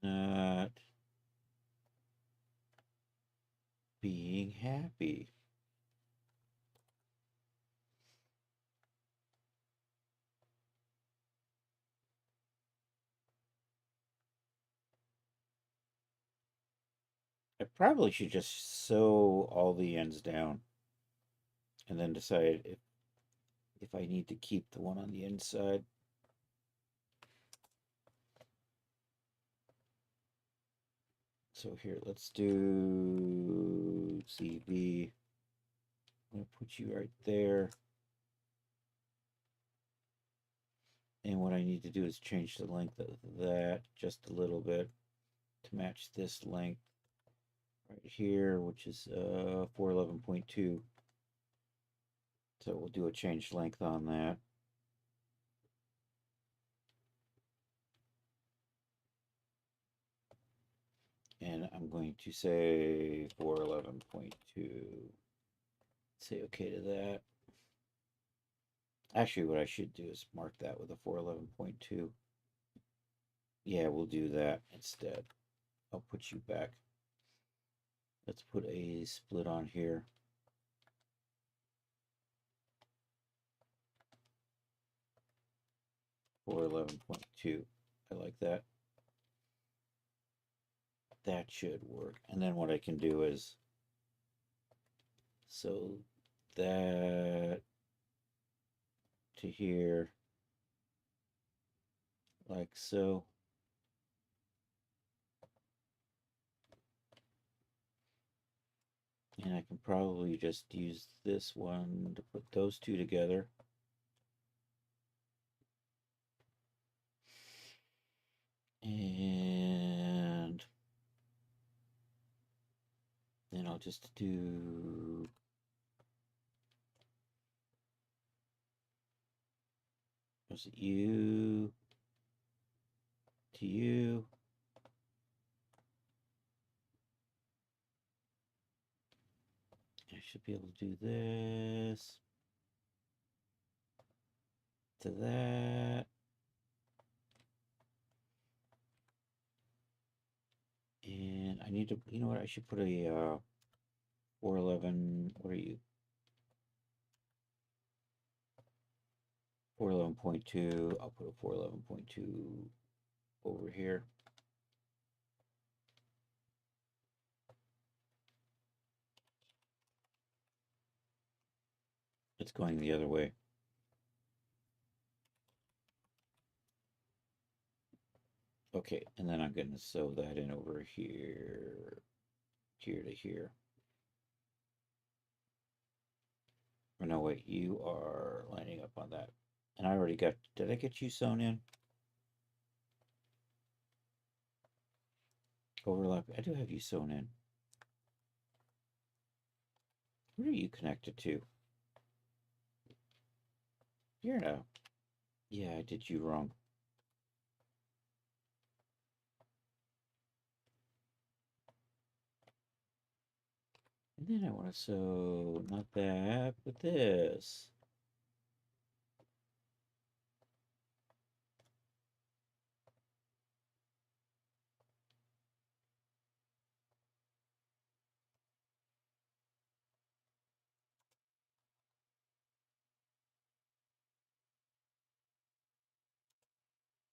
not being happy? I probably should just sew all the ends down and then decide if I need to keep the one on the inside. So here, let's do CV. I'm going to put you right there. And what I need to do is change the length of that just a little bit to match this length right here, which is 411.2. So we'll do a change length on that. And I'm going to say 411.2. Say okay to that. Actually, what I should do is mark that with a 411.2. Yeah, we'll do that instead. I'll put you back. Let's put a split on here. For 11.2. I like that. That should work. And then what I can do is so that to here like so. And I can probably just use this one to put those two together. And then I'll just do you to you. I should be able to do this to that. And I need to, you know what, I should put a 411, what are you? 411.2, I'll put a 411.2 over here. It's going the other way. Okay, and then I'm going to sew that in over here, here to here. Or no, wait, you are lining up on that. And I already got, did I get you sewn in? Overlap, I do have you sewn in. Where are you connected to? You're not. Yeah, I did you wrong. And then I want to sew, not that, but this.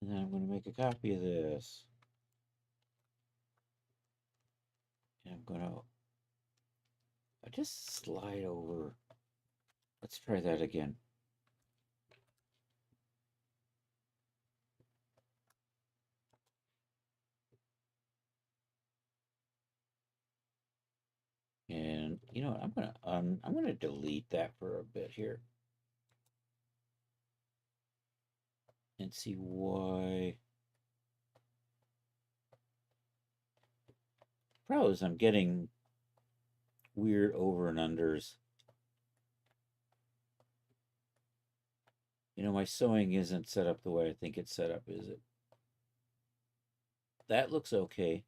And then I'm going to make a copy of this. And I'm going to just slide over. Let's try that again. And you know what? I'm gonna delete that for a bit here and see why. Problem is I'm getting weird over and unders. You know, my sewing isn't set up the way I think it's set up, is it? That looks okay.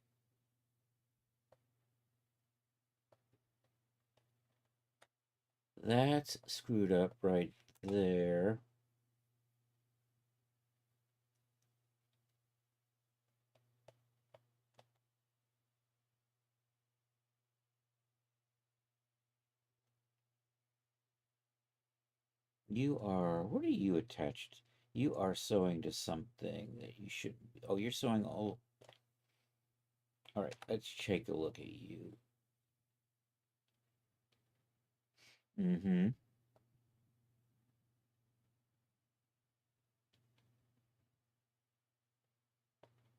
That's screwed up right there. You are, what are you attached? You are sewing to something that you shouldn't be. Oh, you're sewing all. All right, let's take a look at you. Mm-hmm.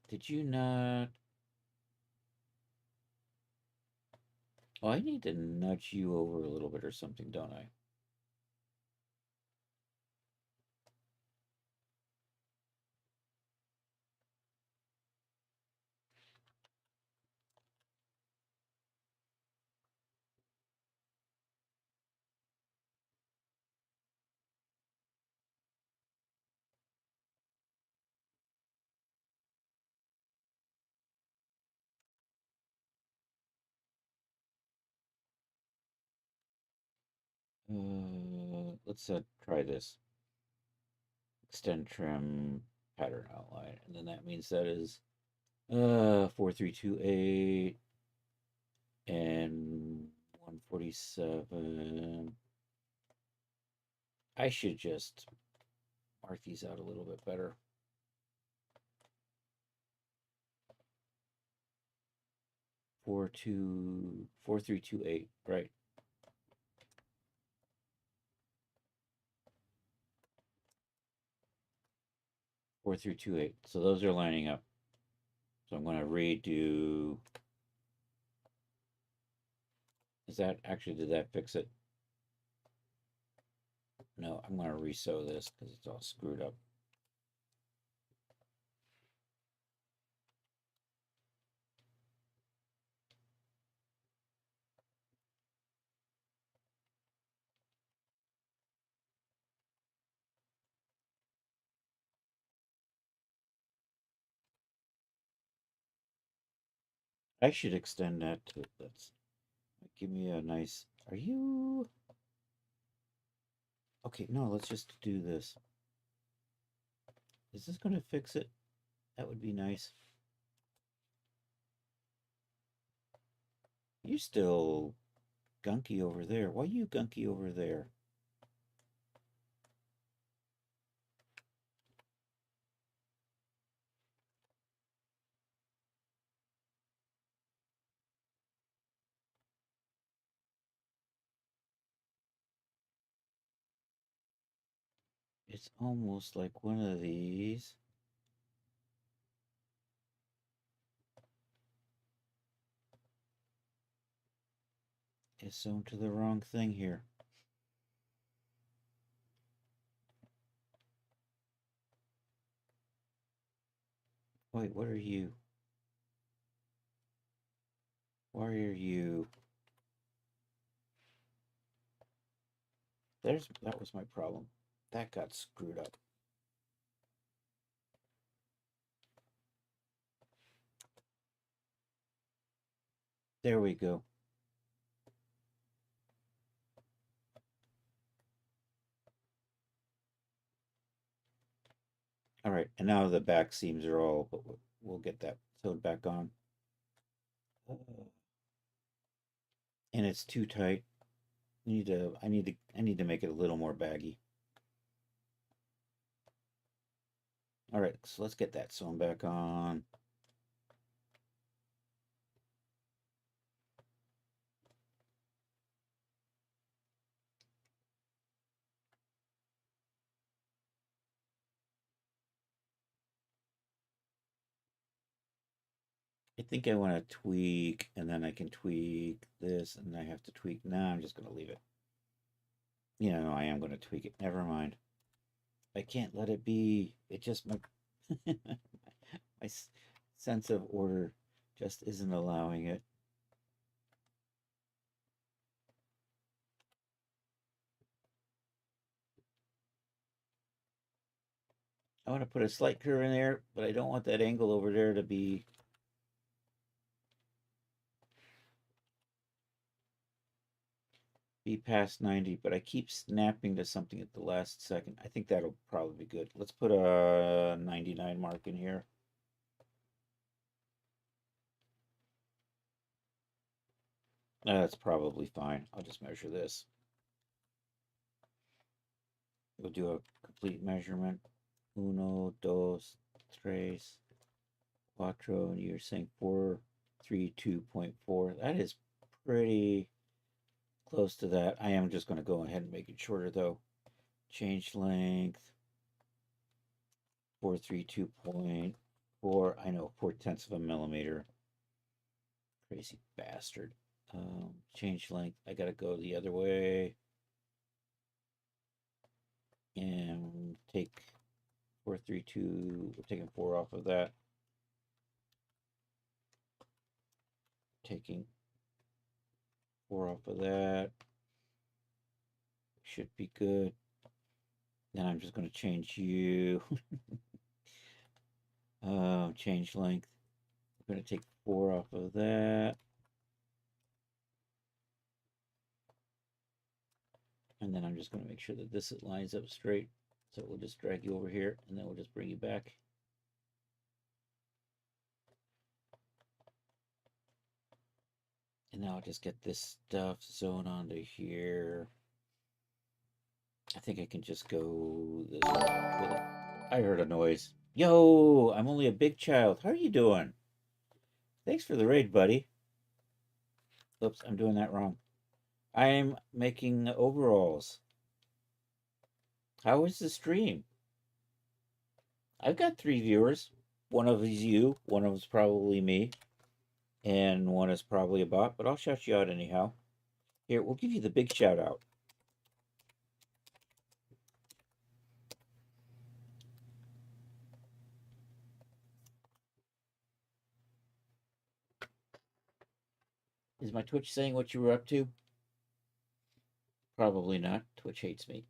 Did you not? Oh, I need to nudge you over a little bit or something, don't I? Let's try this. Extend trim pattern outline. And then that means that is 4328 and 147. I should just mark these out a little bit better. 4328, right. Four through 28. So those are lining up. So I'm going to redo. Is that actually, did that fix it? No, I'm going to resew this because it's all screwed up. I should extend that to, let's give me a nice, are you? Okay, no, let's just do this. Is this going to fix it? That would be nice. You're still gunky over there. Why are you gunky over there? It's almost like one of these. Is sewn to the wrong thing here. Wait, what are you? Why are you? That was my problem. That got screwed up. There we go. All right, and now the back seams are all, but we'll get that sewed back on. And it's too tight. I need to make it a little more baggy. All right, so let's get that sewn back on. I think I want to tweak, and then I can tweak this, and I have to tweak. Nah, I'm just going to leave it. Yeah, no, I am going to tweak it. Never mind. I can't let it be. It just, my sense of order just isn't allowing it. I want to put a slight curve in there, but I don't want that angle over there to be past 90, but I keep snapping to something at the last second. I think that'll probably be good. Let's put a 99 mark in here. That's probably fine. I'll just measure this. We'll do a complete measurement. Uno, dos, tres, cuatro, and you're saying 432.4. That is pretty close to that. I am just going to go ahead and make it shorter though. Change length 432.4. I know, 4/10 of a millimeter. Crazy bastard. Change length. I gotta go the other way and take 432. We're taking 4 off of that. Taking 4 off of that. Should be good. Then I'm just going to change you. Change length. I'm going to take 4 off of that. And then I'm just going to make sure that this lines up straight. So we'll just drag you over here, and then we'll just bring you back. And now I'll just get this stuff sewn onto here. I think I can just go this way with it. I heard a noise. Yo, I'm only a big child. How are you doing? Thanks for the raid, buddy. Oops, I'm doing that wrong. I'm making overalls. How is the stream? I've got 3 viewers. One of is you, one of them's probably me, and one is probably a bot, but I'll shout you out anyhow. Here, we'll give you the big shout out. Is my Twitch saying what you were up to? Probably not. Twitch hates me.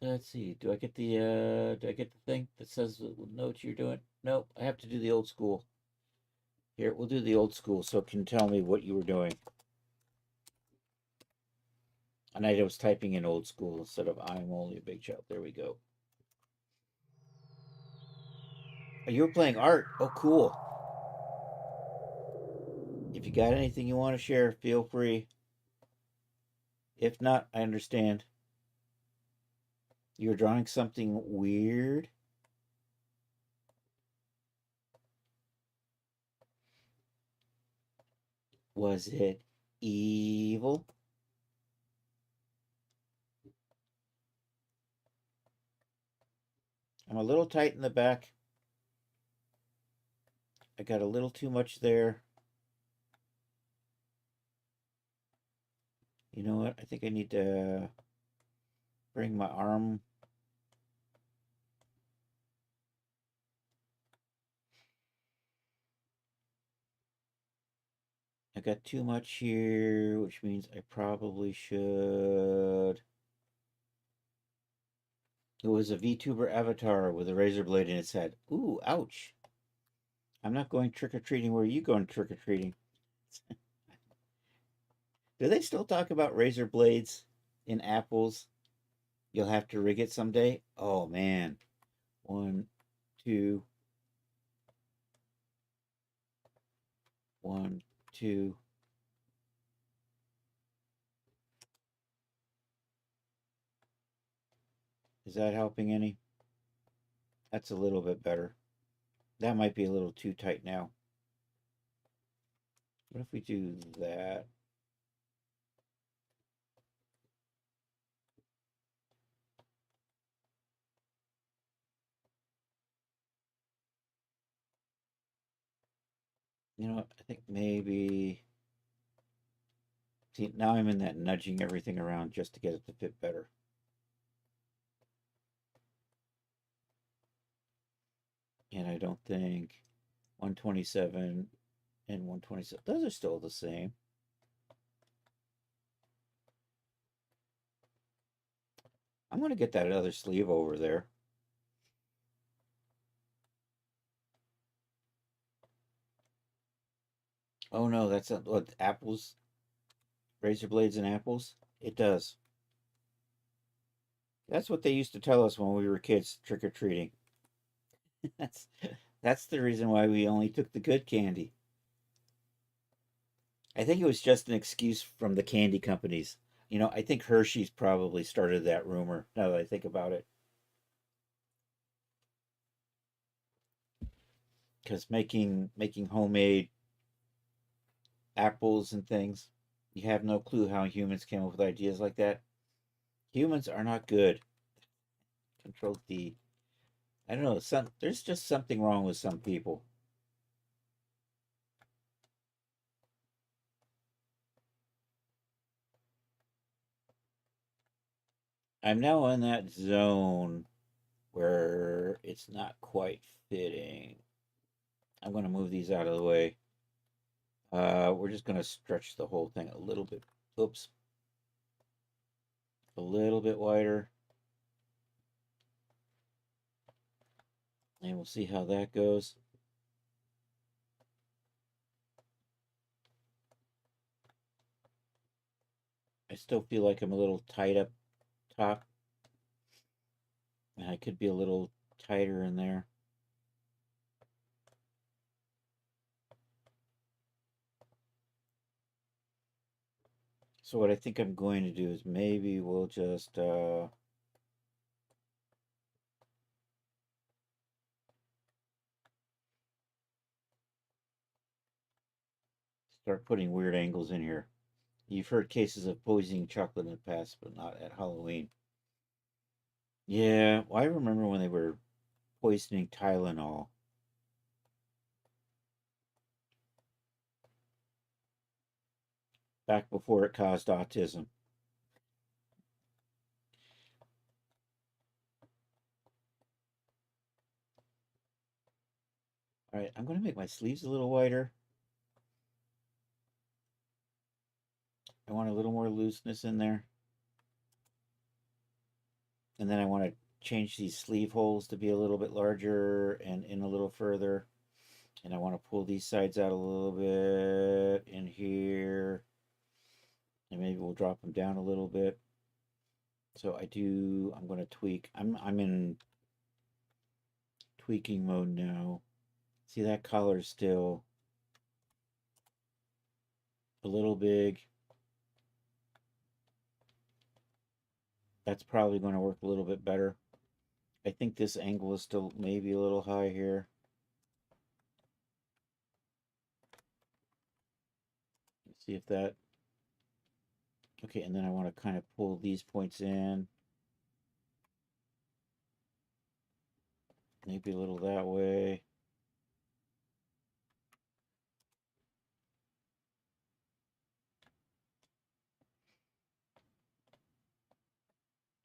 Let's see. Do I get the thing that says what you're doing? Nope. I have to do the old school. Here, we'll do the old school so it can tell me what you were doing. And I was typing in old school instead of I'm only a big child. There we go. Oh, you were playing art. Oh, cool. If you got anything you want to share, feel free. If not, I understand. You're drawing something weird. Was it evil? I'm a little tight in the back. I got a little too much there. You know what? I think I need to bring my arm. I got too much here, which means I probably should. It was a VTuber avatar with a razor blade in its head. Ooh, ouch. I'm not going trick-or-treating where you going trick-or-treating. Do they still talk about razor blades in apples? You'll have to rig it someday? Oh, man. 1, 2. 1, 2. Is that helping any? That's a little bit better. That might be a little too tight now. What if we do that? You know what? I think maybe... See, now I'm in that nudging everything around just to get it to fit better. And I don't think 127 and 127, those are still the same. I'm going to get that other sleeve over there. Oh no, that's not what, apples? Razor blades and apples? It does. That's what they used to tell us when we were kids, trick-or-treating. That's the reason why we only took the good candy. I think it was just an excuse from the candy companies. You know, I think Hershey's probably started that rumor, now that I think about it. Because making homemade apples and things, you have no clue how humans came up with ideas like that. Humans are not good. Control D. I don't know, there's just something wrong with some people. I'm now in that zone where it's not quite fitting. I'm going to move these out of the way. We're just going to stretch the whole thing a little bit. Oops. A little bit wider. And we'll see how that goes. I still feel like I'm a little tight up top. And I could be a little tighter in there. So what I think I'm going to do is maybe we'll just start putting weird angles in here. You've heard cases of poisoning chocolate in the past, but not at Halloween. Yeah, well, I remember when they were poisoning Tylenol. Back before it caused autism. All right, I'm going to make my sleeves a little wider. I want a little more looseness in there. And then I want to change these sleeve holes to be a little bit larger and in a little further. And I want to pull these sides out a little bit in here. And maybe we'll drop them down a little bit. So I'm going to tweak. I'm in tweaking mode now. See, that collar's still a little big. That's probably going to work a little bit better. I think this angle is still maybe a little high here. See if that... Okay, and then I want to kind of pull these points in. Maybe a little that way.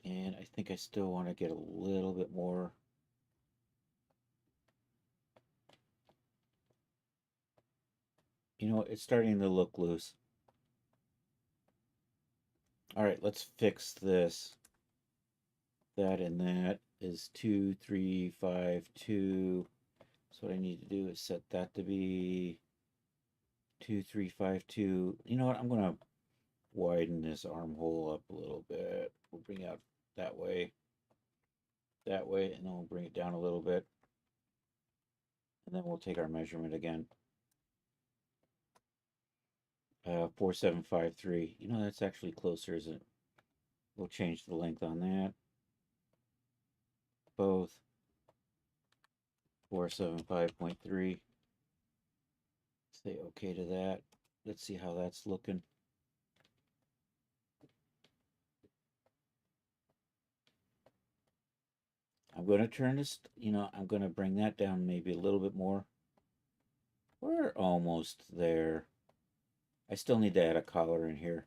And I think I still want to get a little bit more. You know, it's starting to look loose. All right, let's fix this. That and that is 2, 3, 5, 2. So what I need to do is set that to be 2, 3, 5, 2. You know what? I'm going to widen this armhole up a little bit. We'll bring it out that way, and then we'll bring it down a little bit. And then we'll take our measurement again. 4753. You know, that's actually closer, isn't it? We'll change the length on that. Both. 475.3. Say okay to that. Let's see how that's looking. I'm going to turn this, you know, I'm going to bring that down maybe a little bit more. We're almost there. I still need to add a collar in here.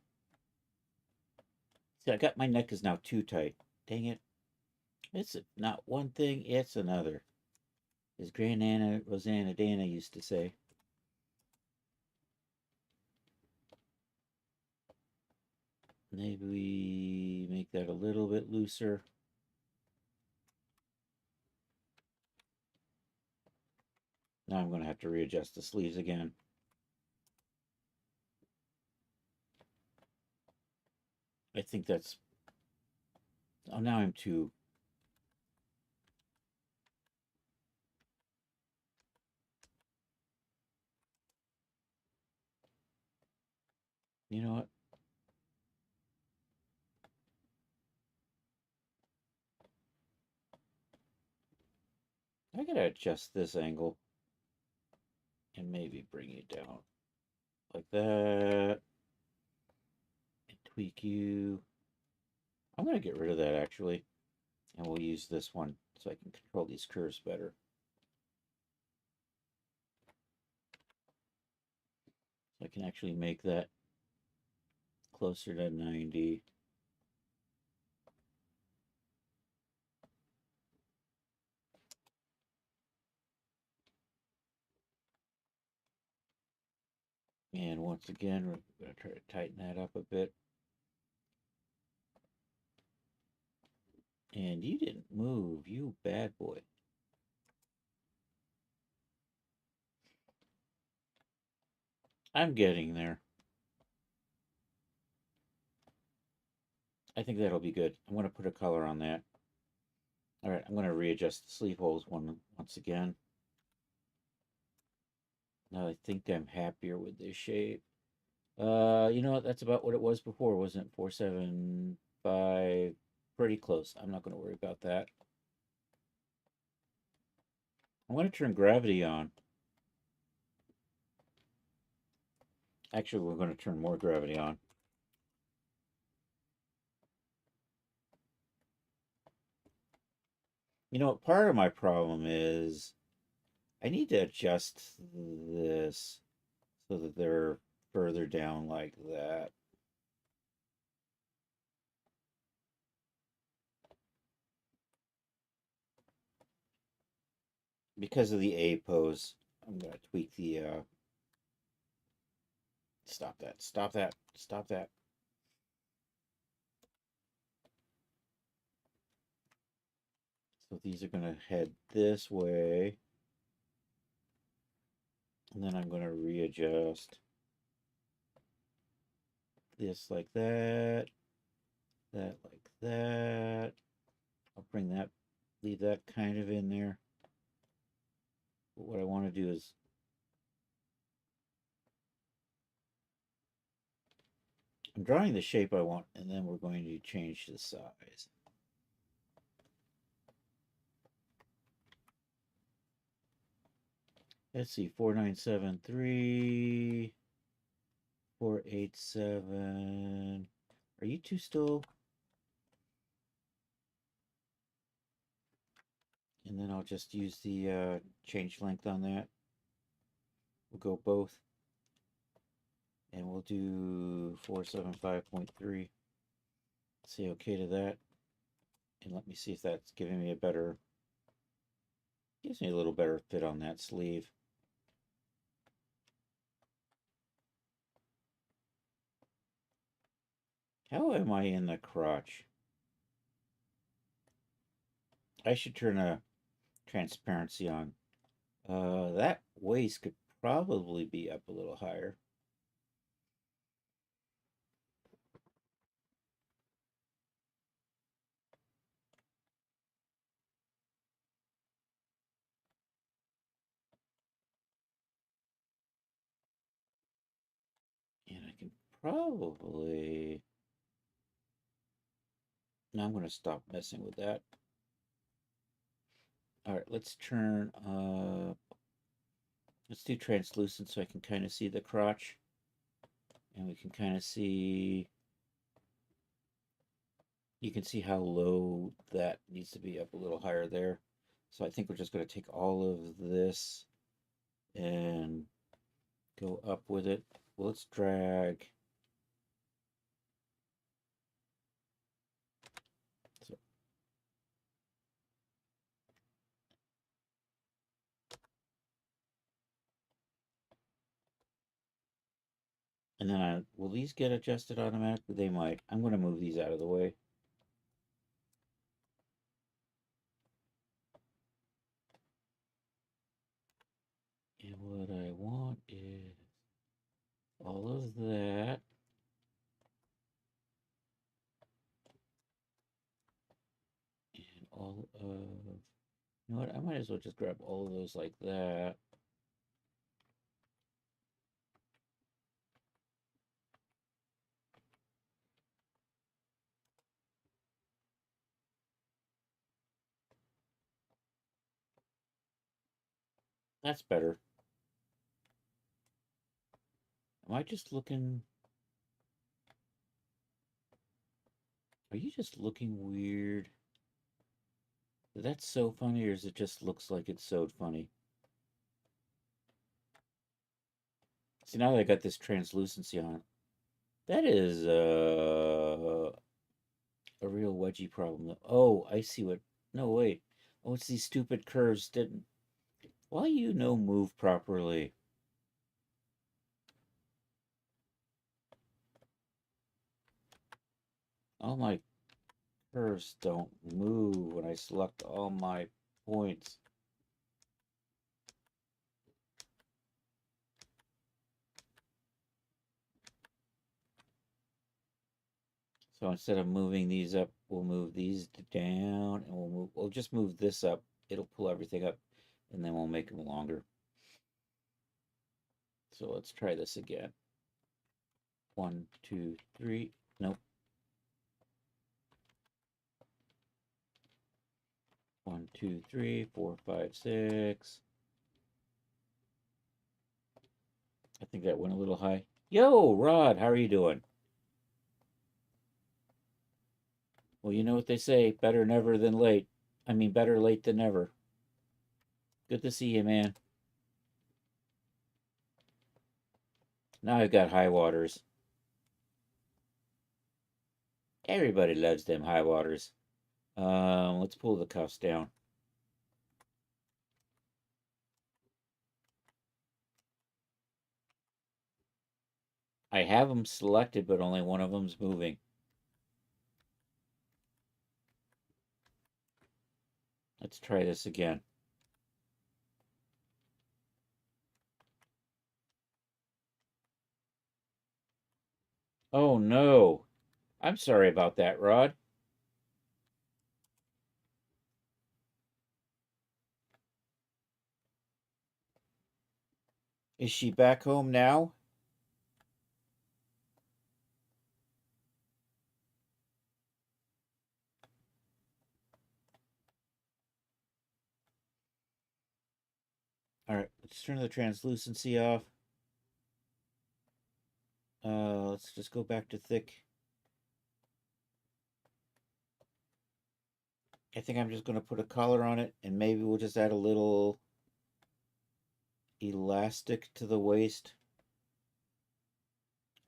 See, I got my neck is now too tight. Dang it. It's not one thing, it's another. As Grandnana Rosanna Dana used to say. Maybe we make that a little bit looser. Now I'm going to have to readjust the sleeves again. I think that's... Oh, now I'm too... You know what? I gotta adjust this angle and maybe bring it down like that and tweak you. I'm gonna get rid of that actually, and we'll use this one so I can control these curves better. So I can actually make that closer to 90. And once again, we're going to try to tighten that up a bit. And you didn't move, you bad boy. I'm getting there. I think that'll be good. I'm going to put a color on that. All right, I'm going to readjust the sleeve holes once again. Now I think I'm happier with this shape. You know what? That's about what it was before, wasn't it? 475. Pretty close. I'm not going to worry about that. I'm going to turn gravity on. Actually, we're going to turn more gravity on. You know what? Part of my problem is I need to adjust this so that they're further down like that. Because of the A pose, I'm going to tweak the... Stop that. Stop that. Stop that. So these are going to head this way. And then I'm going to readjust this like that. That like that. I'll bring that, leave that kind of in there. But what I want to do is I'm drawing the shape I want, and then we're going to change the size. Let's see, 4973. 487. Are you two still? And then I'll just use the change length on that. We'll go both. And we'll do 475.3. Say okay to that. And let me see if that's giving me a better, gives me a little better fit on that sleeve. How am I in the crotch? I should turn a transparency on. That waist could probably be up a little higher. And I can probably... No, I'm going to stop messing with that. All right, let's turn... let's do translucent so I can kind of see the crotch. And we can kind of see... You can see how low that needs to be, up a little higher there. So I think we're just going to take all of this and go up with it. Well, let's drag. So, and then will these get adjusted automatically? They might. I'm going to move these out of the way. And what I want is all of that. And all of... You know what? I might as well just grab all of those like that. That's better. Am I just looking... Are you just looking weird? That's so funny, or is it just looks like it's sewed funny? See, now that I got this translucency on, that is a real wedgie problem. Oh, I see what... No, wait. Oh, it's these stupid curves didn't... Why you no move properly? All my curves don't move when I select all my points. So instead of moving these up, we'll move these down, and we'll just move this up. It'll pull everything up, and then we'll make them longer. So let's try this again. 1, 2, 3. Nope. 1, 2, 3, 4, 5, 6. I think that went a little high. Yo, Rod, how are you doing? Well, you know what they say, better never than late. I mean, better late than never. Good to see you, man. Now I've got high waters. Everybody loves them high waters. Let's pull the cuffs down. I have them selected, but only one of them's moving. Let's try this again. Oh no. I'm sorry about that, Rod. Is she back home now? All right, let's turn the translucency off. Let's just go back to thick. I think I'm just going to put a collar on it, and maybe we'll just add a little elastic to the waist.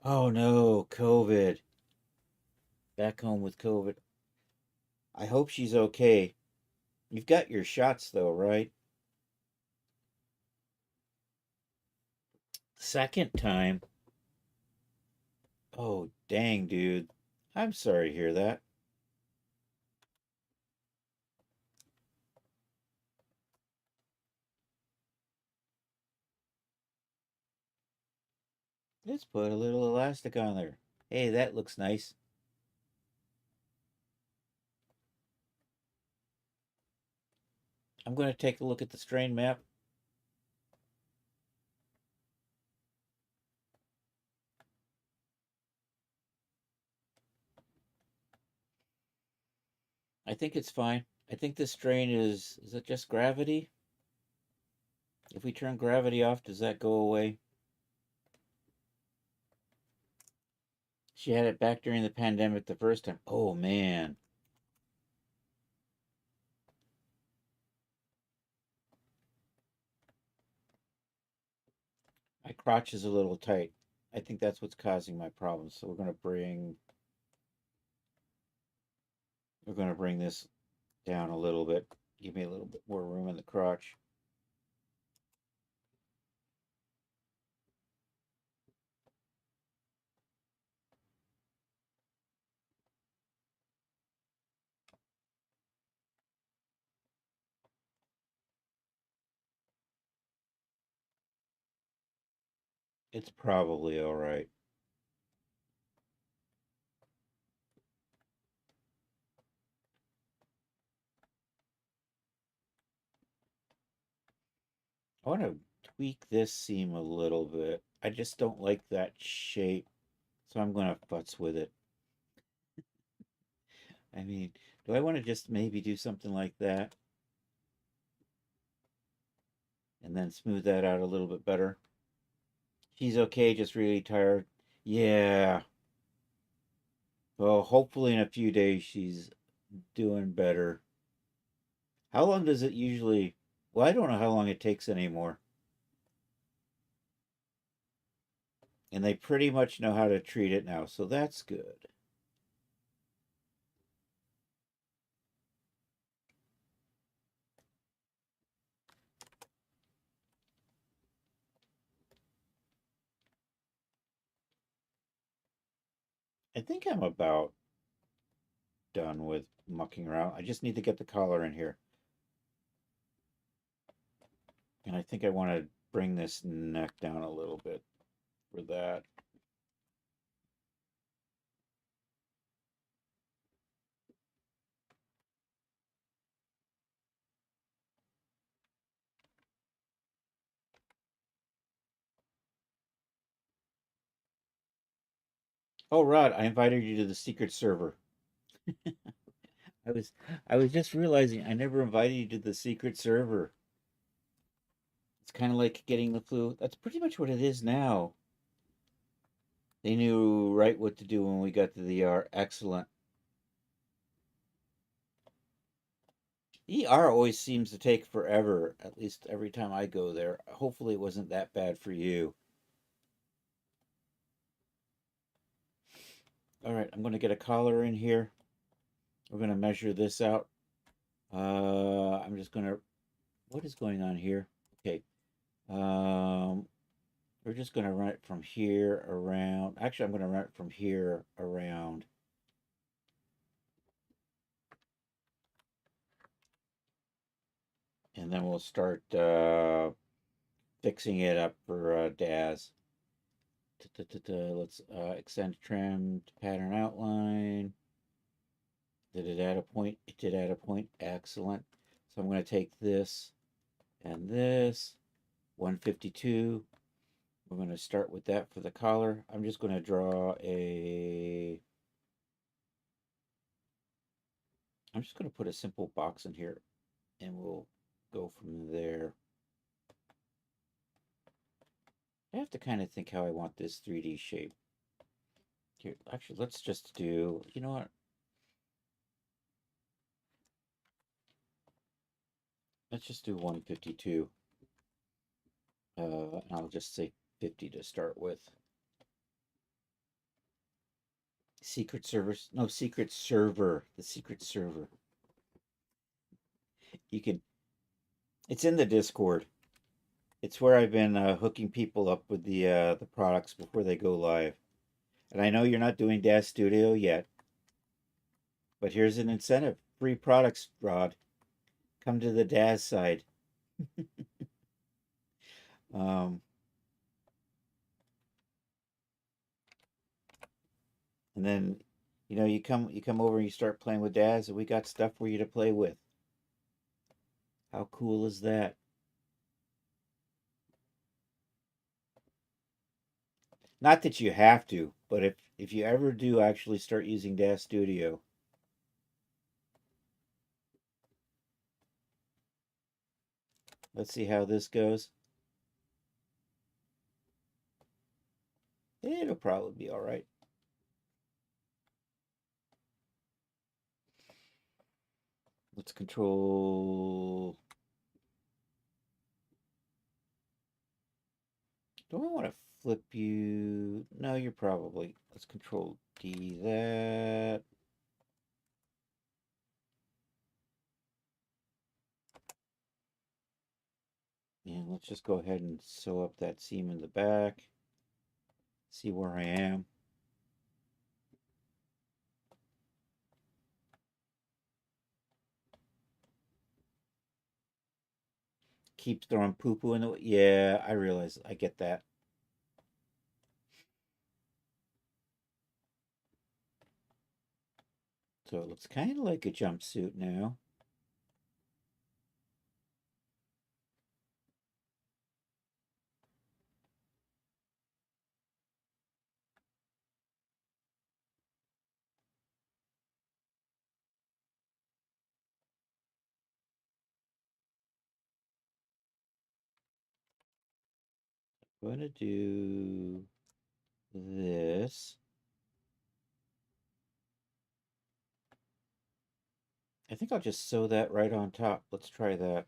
Oh no, COVID. Back home with COVID. I hope she's okay. You've got your shots though, right? Second time. Oh, dang, dude. I'm sorry to hear that. Let's put a little elastic on there. Hey, that looks nice. I'm going to take a look at the strain map. I think it's fine. I think this strain is it just gravity? If we turn gravity off, does that go away? She had it back during the pandemic the first time. Oh, man. My crotch is a little tight. I think that's what's causing my problems. So we're going to bring this down a little bit. Give me a little bit more room in the crotch. It's probably all right. I want to tweak this seam a little bit. I just don't like that shape, so I'm going to futz with it. I mean, do I want to just maybe do something like that? And then smooth that out a little bit better? She's okay, just really tired. Yeah. Well, hopefully in a few days she's doing better. How long does it usually? Well, I don't know how long it takes anymore. And they pretty much know how to treat it now, so that's good. I think I'm about done with mucking around. I just need to get the collar in here. And I think I want to bring this neck down a little bit for that. Oh, Rod, I invited you to the secret server. I was I was just realizing I never invited you to the secret server. It's kind of like getting the flu. That's pretty much what it is now. They knew right what to do when we got to the ER. Excellent. ER always seems to take forever, at least every time I go there. Hopefully it wasn't that bad for you. All right, I'm going to get a collar in here. We're going to measure this out. I'm just going to, what is going on here? Okay. We're just going to run it from here around. Actually, I'm going to run it from here around. And then we'll start fixing it up for Daz. Let's extend trim to pattern outline. Did it add a point? It did add a point. Excellent. So I'm going to take this and this. 152. We're going to start with that for the collar. I'm just going to draw a... I'm just going to put a simple box in here and we'll go from there. I have to kind of think how I want this 3D shape. Here, actually, let's just do, you know what? Let's just do 152. And I'll just say 50 to start with. Secret servers? No, secret server. The secret server. You can, it's in the Discord. It's where I've been hooking people up with the products before they go live. And I know you're not doing Dash Studio yet, but here's an incentive. Free products, Rod. Come to the Daz side. And then, you come over and you start playing with Daz, and we got stuff for you to play with. How cool is that? Not that you have to, but if you ever do actually start using Daz Studio, let's see how this goes. It'll probably be all right. Let's control. Do I want to flip you? No, you're probably. Let's control D that. And let's just go ahead and sew up that seam in the back. See where I am. Keep throwing poo-poo in the way. Yeah, I realize. I get that. So it looks kind of like a jumpsuit now. I'm going to do this. I think I'll just sew that right on top. Let's try that.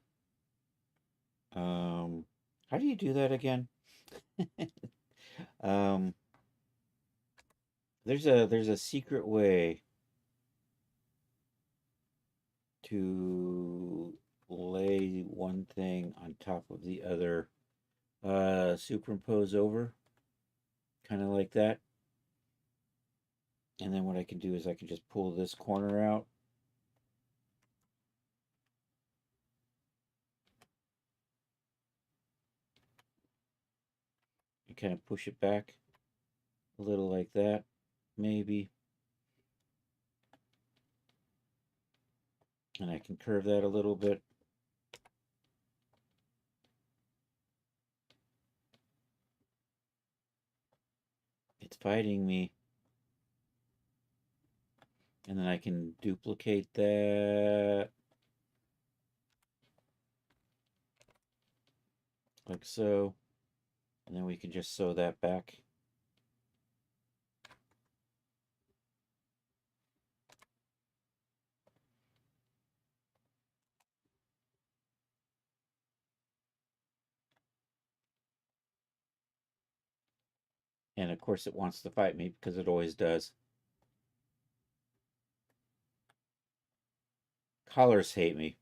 How do you do that again? um, there's a secret way to lay one thing on top of the other. Superimpose over, kind of like that. And then what I can do is I can just pull this corner out. And kind of push it back a little like that, maybe. And I can curve that a little bit. It's fighting me. And then I can duplicate that. Like so. And then we can just sew that back. And of course it wants to fight me because it always does. Collars hate me.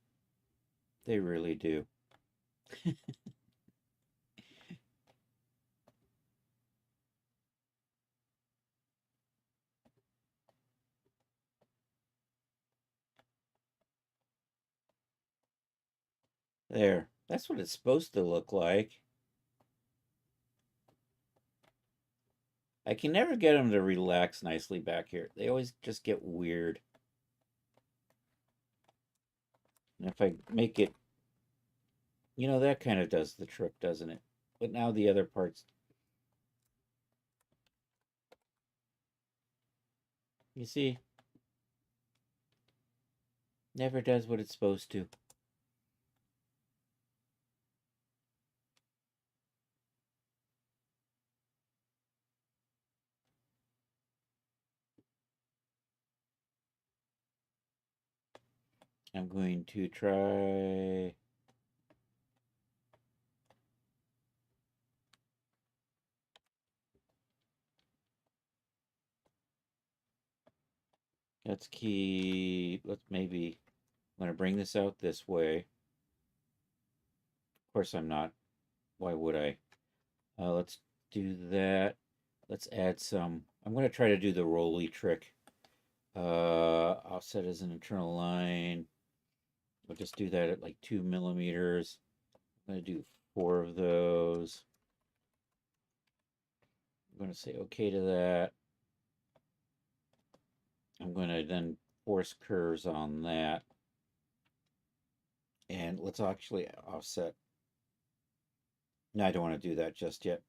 They really do. There. That's what it's supposed to look like. I can never get them to relax nicely back here. They always just get weird. And if I make it, that kind of does the trick, doesn't it? But now the other parts. You see? Never does what it's supposed to. I'm going to try... let's maybe... I'm going to bring this out this way. Of course I'm not. Why would I? Let's do that. Let's add some... I'm going to try to do the rolly trick. Offset as an internal line. We'll just do that at like 2 millimeters. I'm going to do 4 of those. I'm going to say okay to that. I'm going to then force curves on that. And let's actually offset. No, I don't want to do that just yet.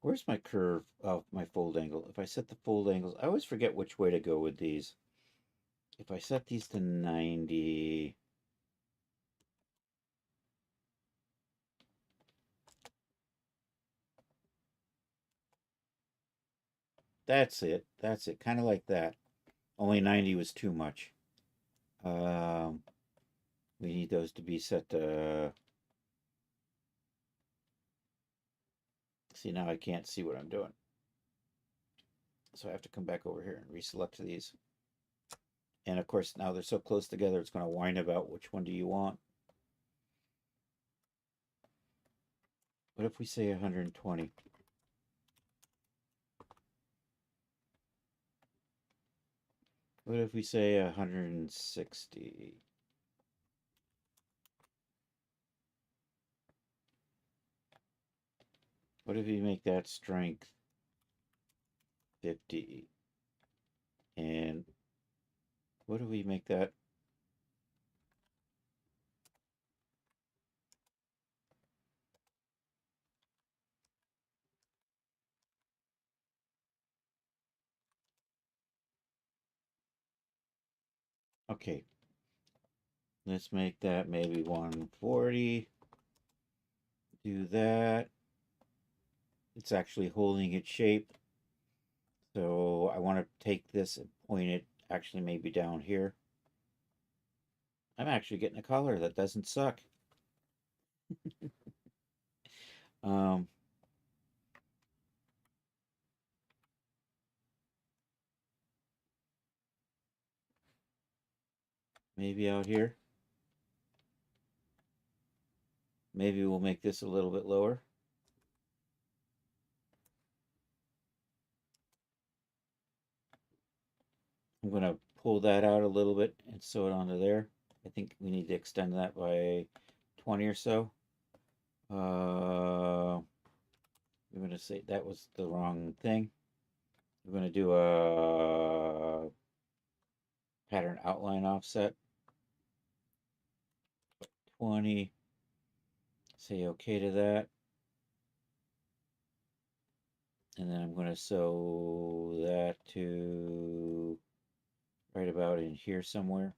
Where's my curve of my fold angle? If I set the fold angles, I always forget which way to go with these. If I set these to 90, that's it. That's it. Kind of like that. Only 90 was too much. We need those to be set to... See, now I can't see what I'm doing. So I have to come back over here and reselect these. And of course, now they're so close together, it's going to whine about which one do you want. What if we say 120? What if we say 160? What if you make that strength 50? And what do we make that? Okay. Let's make that maybe 140. Do that. It's actually holding its shape. So I want to take this and point it actually maybe down here. I'm actually getting a color that doesn't suck. Maybe out here. Maybe we'll make this a little bit lower. I'm going to pull that out a little bit and sew it onto there. I think we need to extend that by 20 or so. I'm going to say that was the wrong thing. We're going to do a pattern outline offset. 20. Say okay to that. And then I'm going to sew that to right about in here somewhere.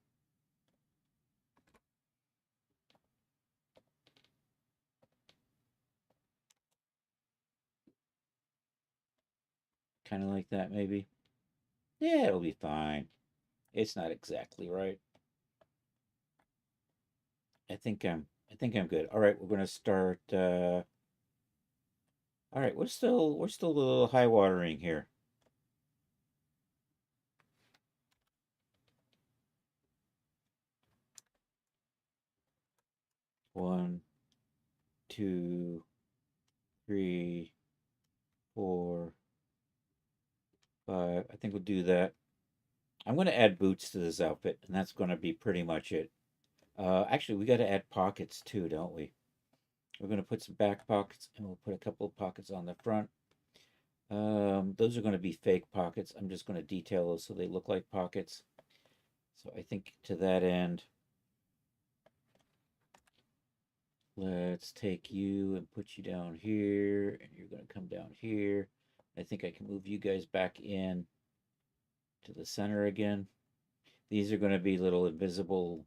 Kind of like that, maybe. Yeah, it'll be fine. It's not exactly right. I think I'm good. All right, we're gonna start. All right, we're still a little high watering here. One, 2, 3, 4, 5. I think we'll do that. I'm going to add boots to this outfit, and that's going to be pretty much it. Actually, we got to add pockets too, don't we? We're going to put some back pockets, and we'll put a couple of pockets on the front. Those are going to be fake pockets. I'm just going to detail those so they look like pockets. So I think to that end, let's take you and put you down here, and you're going to come down here. I think I can move you guys back in to the center again. These are going to be little invisible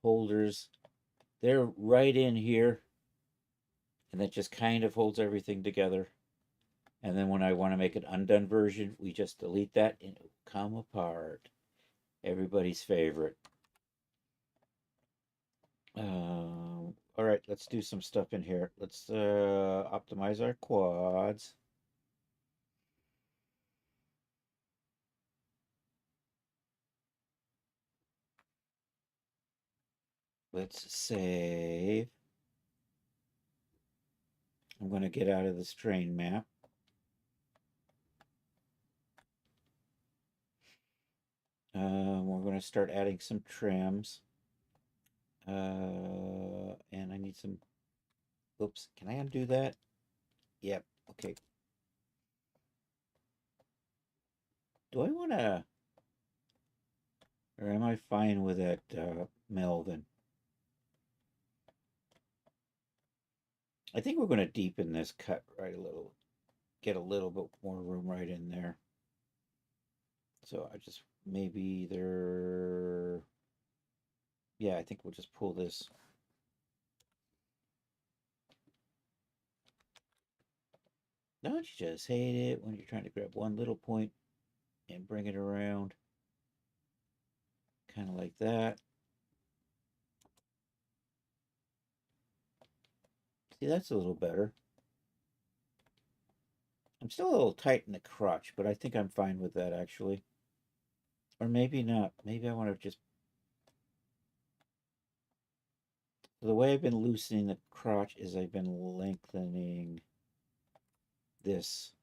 holders. They're right in here, and that just kind of holds everything together. And then when I want to make an undone version, we just delete that and it will come apart. Everybody's favorite. All right, let's do some stuff in here. Let's optimize our quads. Let's save. I'm going to get out of this terrain map. We're going to start adding some trims. And I need some, oops, can I undo that? Yep, okay. Do I want to, or am I fine with that Melvin? I think we're going to deepen this cut right a little, get a little bit more room right in there. So I just, maybe there, yeah, I think we'll just pull this. Don't you just hate it when you're trying to grab one little point and bring it around? Kind of like that. See, that's a little better. I'm still a little tight in the crotch, but I think I'm fine with that, actually. Or maybe not. Maybe I want to just... The way I've been loosening the crotch is I've been lengthening this.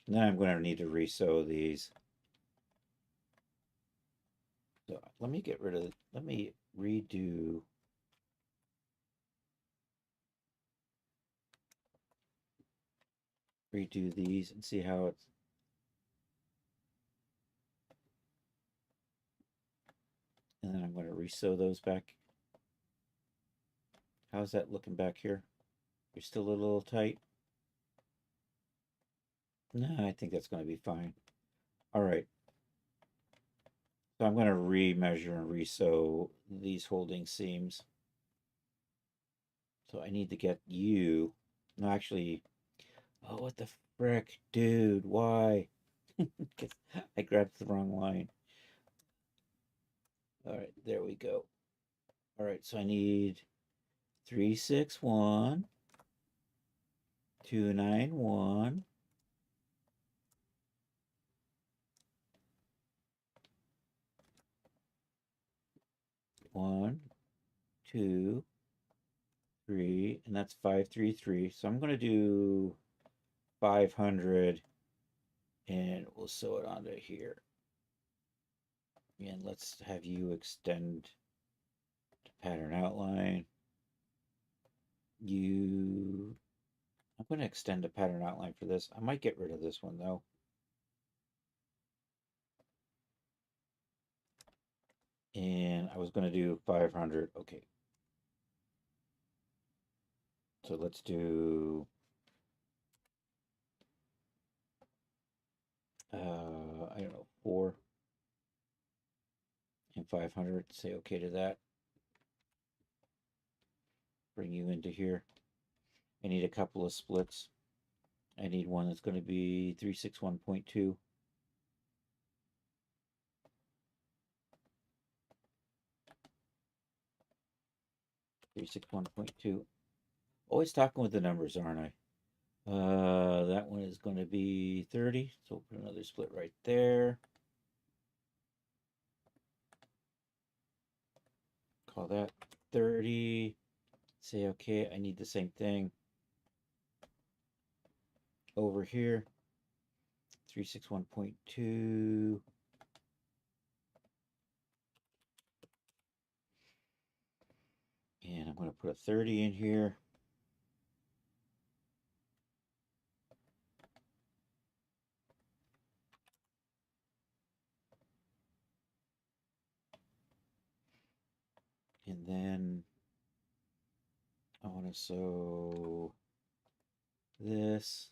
Now I'm going to need to re-sew these. So let me get rid of... Let me redo... Redo these and see how it's... And then I'm going to re-sew those back. How's that looking back here? You're still a little tight? No, I think that's going to be fine. All right. So I'm going to re-measure and re-sew these holding seams. So I need to get you... No, actually... Oh, what the frick? Dude, why? I grabbed the wrong line. All right, there we go. All right, so I need 361, 291, 1, 2, 3, and that's 533. So I'm going to do 500, and we'll sew it onto here. And let's have you extend to pattern outline. I'm going to extend a pattern outline for this. I might get rid of this one though. And I was going to do 500. Okay. So let's do I don't know, 4 and 500. Say okay to that. Bring you into here. I need a couple of splits. I need one that's going to be 361.2. Always talking with the numbers, aren't I? That one is going to be 30. So we'll put another split right there. Call that 30. Say, okay, I need the same thing over here. 361.2. And I'm going to put a 30 in here. And then I want to sew this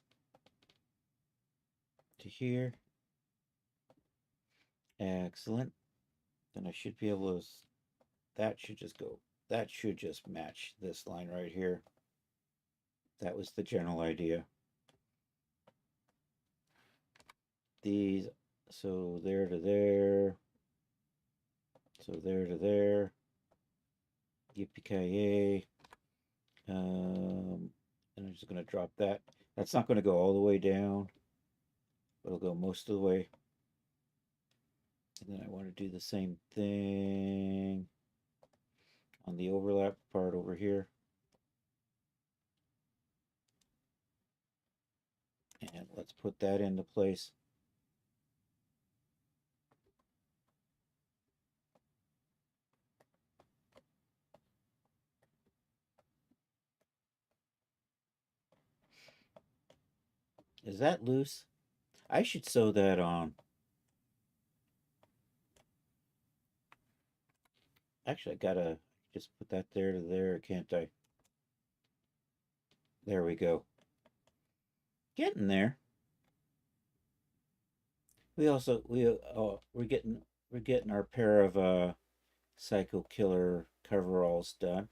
to here. Excellent. Then I should be able to, that should just go, that should just match this line right here. That was the general idea. these. So there to there. So there to there. Yippee-ki-yay. And I'm just going to drop that. That's not going to go all the way down, but it'll go most of the way. And then I want to do the same thing on the overlap part over here. And let's put that into place. Is that loose? I should sew that on. Actually, I gotta just put that there to there, can't I? There we go. Getting there. We're getting our pair of Psycho Killer coveralls done.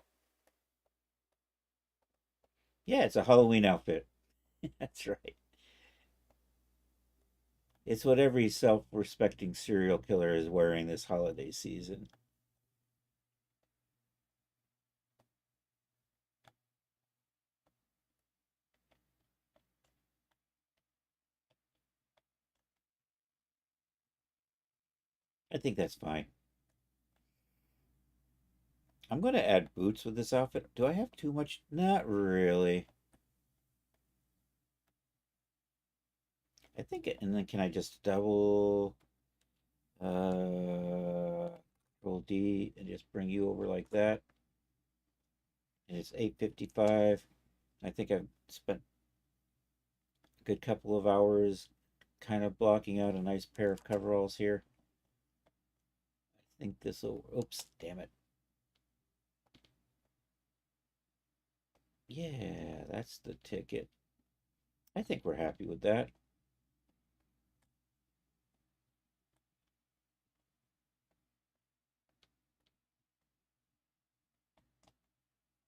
Yeah, it's a Halloween outfit. That's right. It's what every self-respecting serial killer is wearing this holiday season. I think that's fine. I'm going to add boots with this outfit. Do I have too much? Not really. I think, and then can I just double Control D and just bring you over like that? And it's 8:55. I think I've spent a good couple of hours kind of blocking out a nice pair of coveralls here. I think this will, oops, damn it. Yeah, that's the ticket. I think we're happy with that.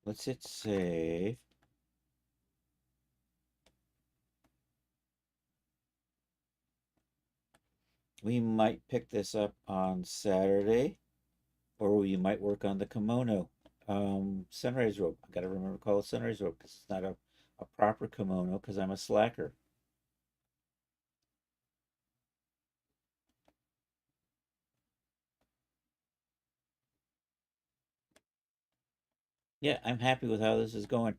Let's hit save. We might pick this up on Saturday, or we might work on the kimono. Sunrise robe. I gotta remember to call it sunrise robe because it's not a proper kimono because I'm a slacker. Yeah, I'm happy with how this is going.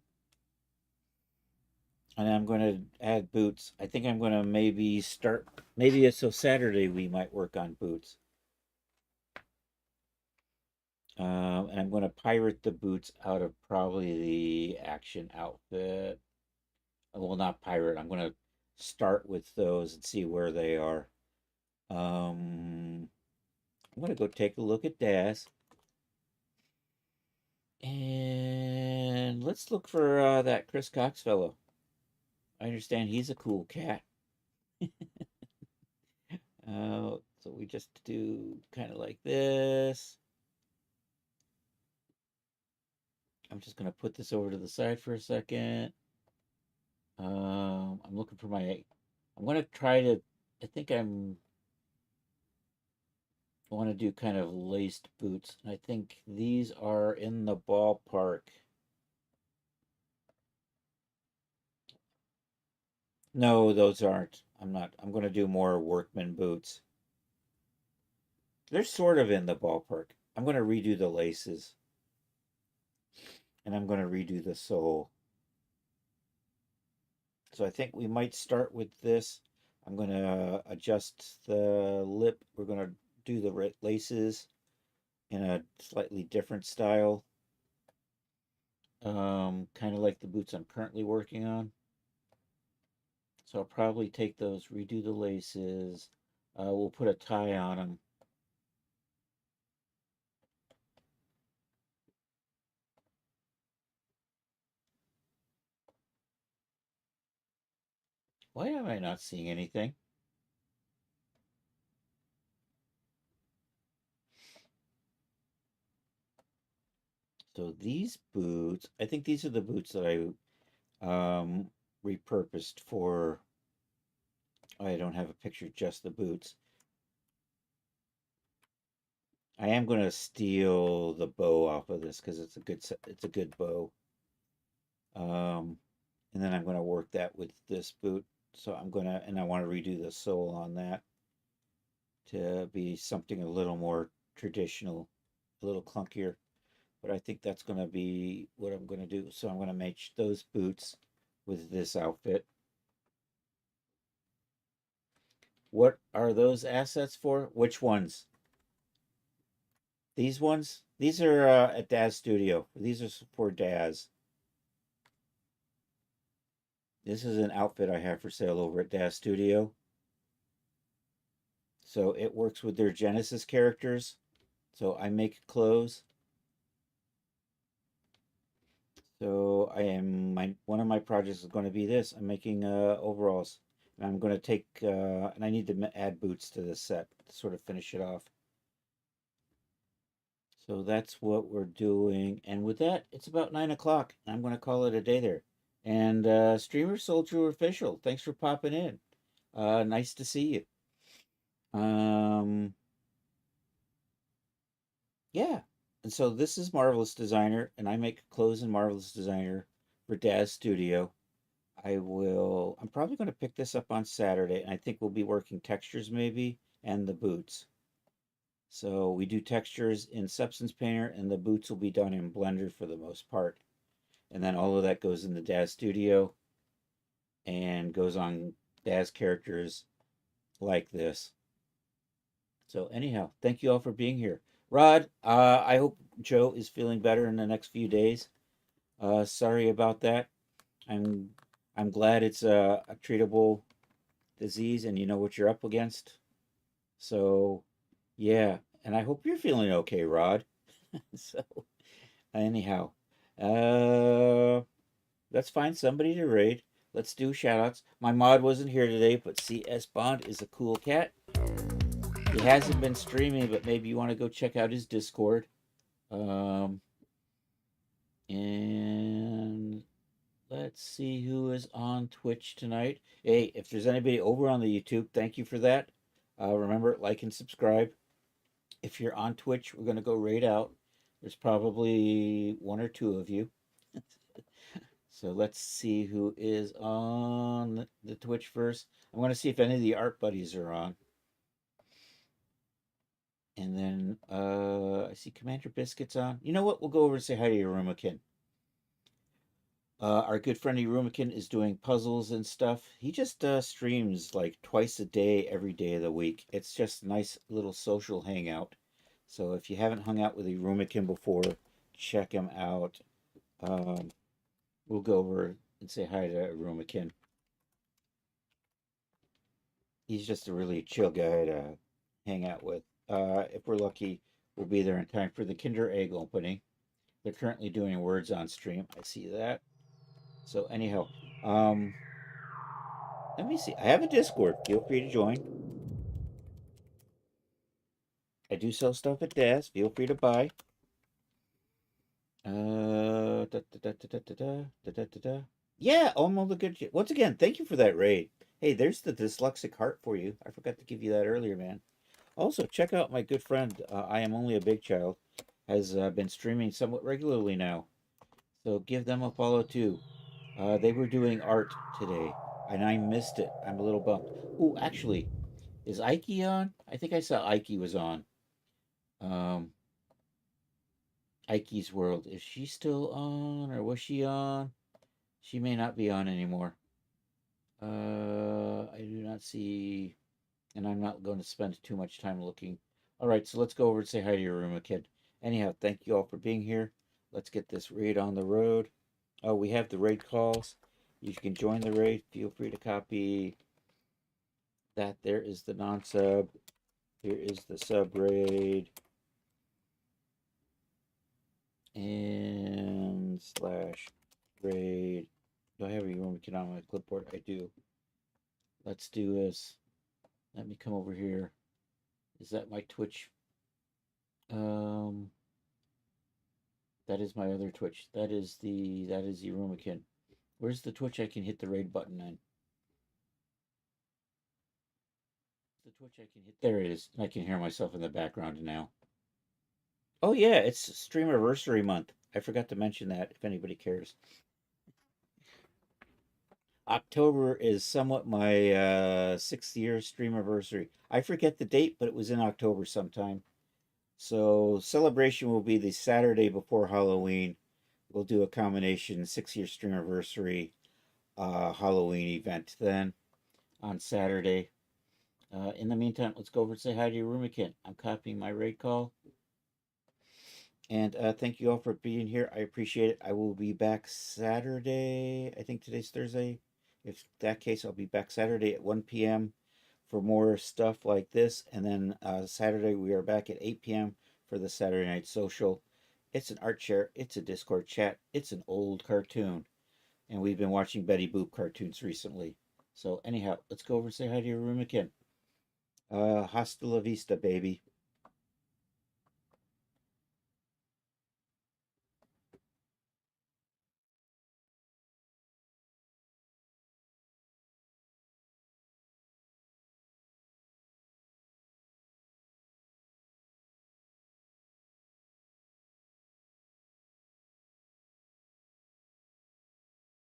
And I'm going to add boots. I think I'm going to maybe so Saturday we might work on boots. And I'm going to pirate the boots out of probably the action outfit. Well, not pirate. I'm going to start with those and see where they are. I'm going to go take a look at Daz. And let's look for that Chris Cox fellow. I understand he's a cool cat. So we just do kind of like this. I'm just going to put this over to the side for a second. I'm looking for I'm going to try to, I want to do kind of laced boots. I think these are in the ballpark. No, those aren't. I'm going to do more workman boots. They're sort of in the ballpark. I'm going to redo the laces. And I'm going to redo the sole. So I think we might start with this. I'm going to adjust the lip. We're going to do the laces in a slightly different style. Kind of like the boots I'm currently working on. So I'll probably take those, redo the laces. We'll put a tie on them. Why am I not seeing anything? So these boots, I think these are the boots that I repurposed for I don't have a picture, just the boots. I am going to steal the bow off of this because it's a good bow. And then I'm going to work that with this boot. So and I want to redo the sole on that to be something a little more traditional, a little clunkier. But I think that's going to be what I'm going to do. So I'm going to match those boots with this outfit. What are those assets for? Which ones? These ones? These are at Daz Studio. These are for Daz. This is an outfit I have for sale over at Daz Studio. So it works with their Genesis characters. So I make clothes. So one of my projects is going to be this. I'm making overalls. And I'm going to take and I need to add boots to this set to sort of finish it off. So that's what we're doing. And with that, it's about 9 o'clock. I'm going to call it a day there. And Streamer Soldier Official, thanks for popping in. Nice to see you. Yeah. And so this is Marvelous Designer, and I make clothes in Marvelous Designer for Daz Studio. I'm probably going to pick this up on Saturday, and I think we'll be working textures maybe, and the boots. So we do textures in Substance Painter, and the boots will be done in Blender for the most part. And then all of that goes in the Daz Studio and goes on Daz characters like this. So anyhow, thank you all for being here. Rod, I hope Joe is feeling better in the next few days. Sorry about that. I'm glad it's a treatable disease and you know what you're up against. So yeah, and I hope you're feeling okay, Rod. So anyhow, let's find somebody to raid. Let's do shoutouts. My mod wasn't here today, but CS Bond is a cool cat. He hasn't been streaming, but maybe you want to go check out his Discord. And let's see who is on Twitch tonight. Hey, if there's anybody over on the YouTube, thank you for that. Remember, like and subscribe. If you're on Twitch, we're going to go raid out. There's probably one or two of you. So let's see who is on the Twitch first. I want to see if any of the art buddies are on. And then I see Commander Biscuits on. You know what? We'll go over and say hi to Rumakin. Our good friend Rumakin is doing puzzles and stuff. He just streams like twice a day, every day of the week. It's just a nice little social hangout. So if you haven't hung out with Rumakin before, check him out. We'll go over and say hi to Rumakin. He's just a really chill guy to hang out with. If we're lucky, we'll be there in time for the Kinder Egg opening. They're currently doing words on stream. I see that. So anyhow, let me see. I have a Discord. Feel free to join. I do sell stuff at Daz. Feel free to buy. Yeah, almost a good. Once again, thank you for that raid. Hey, there's the dyslexic heart for you. I forgot to give you that earlier, man. Also, check out my good friend. I am only a big child. Has been streaming somewhat regularly now. So give them a follow too. They were doing art today, and I missed it. I'm a little bummed. Oh, actually, is Ike on? I think I saw Ike was on. Ike's World. Is she still on, or was she on? She may not be on anymore. I do not see, and I'm not going to spend too much time looking. All right, so let's go over and say hi to your room, kid. Anyhow, thank you all for being here. Let's get this raid on the road. Oh, we have the raid calls. You can join the raid. Feel free to copy that. There is the non-sub. Here is the sub raid. And / raid. Do I have a room on my clipboard? I do. Let's do this. Let me come over here. Is that my Twitch? That is my other Twitch. That is the Rumakin. Where's the Twitch I can hit the raid button on? the Twitch I can hit? There it is. I can hear myself in the background now. Oh yeah, it's Streamiversary month. I forgot to mention that if anybody cares. October is somewhat my 6th year Streamiversary. I forget the date, but it was in October sometime. So celebration will be the Saturday before Halloween. We'll do a combination 6-year Streamiversary Halloween event then on Saturday. In the meantime, let's go over and say hi to your roommakin. I'm copying my raid call. And thank you all for being here. I appreciate it. I will be back Saturday. I think today's Thursday. If that case, I'll be back Saturday at 1 p.m. for more stuff like this. And then Saturday, we are back at 8 p.m. for the Saturday Night Social. It's an art share. It's a Discord chat. It's an old cartoon. And we've been watching Betty Boop cartoons recently. So anyhow, let's go over and say hi to your room again. Hasta la vista, baby.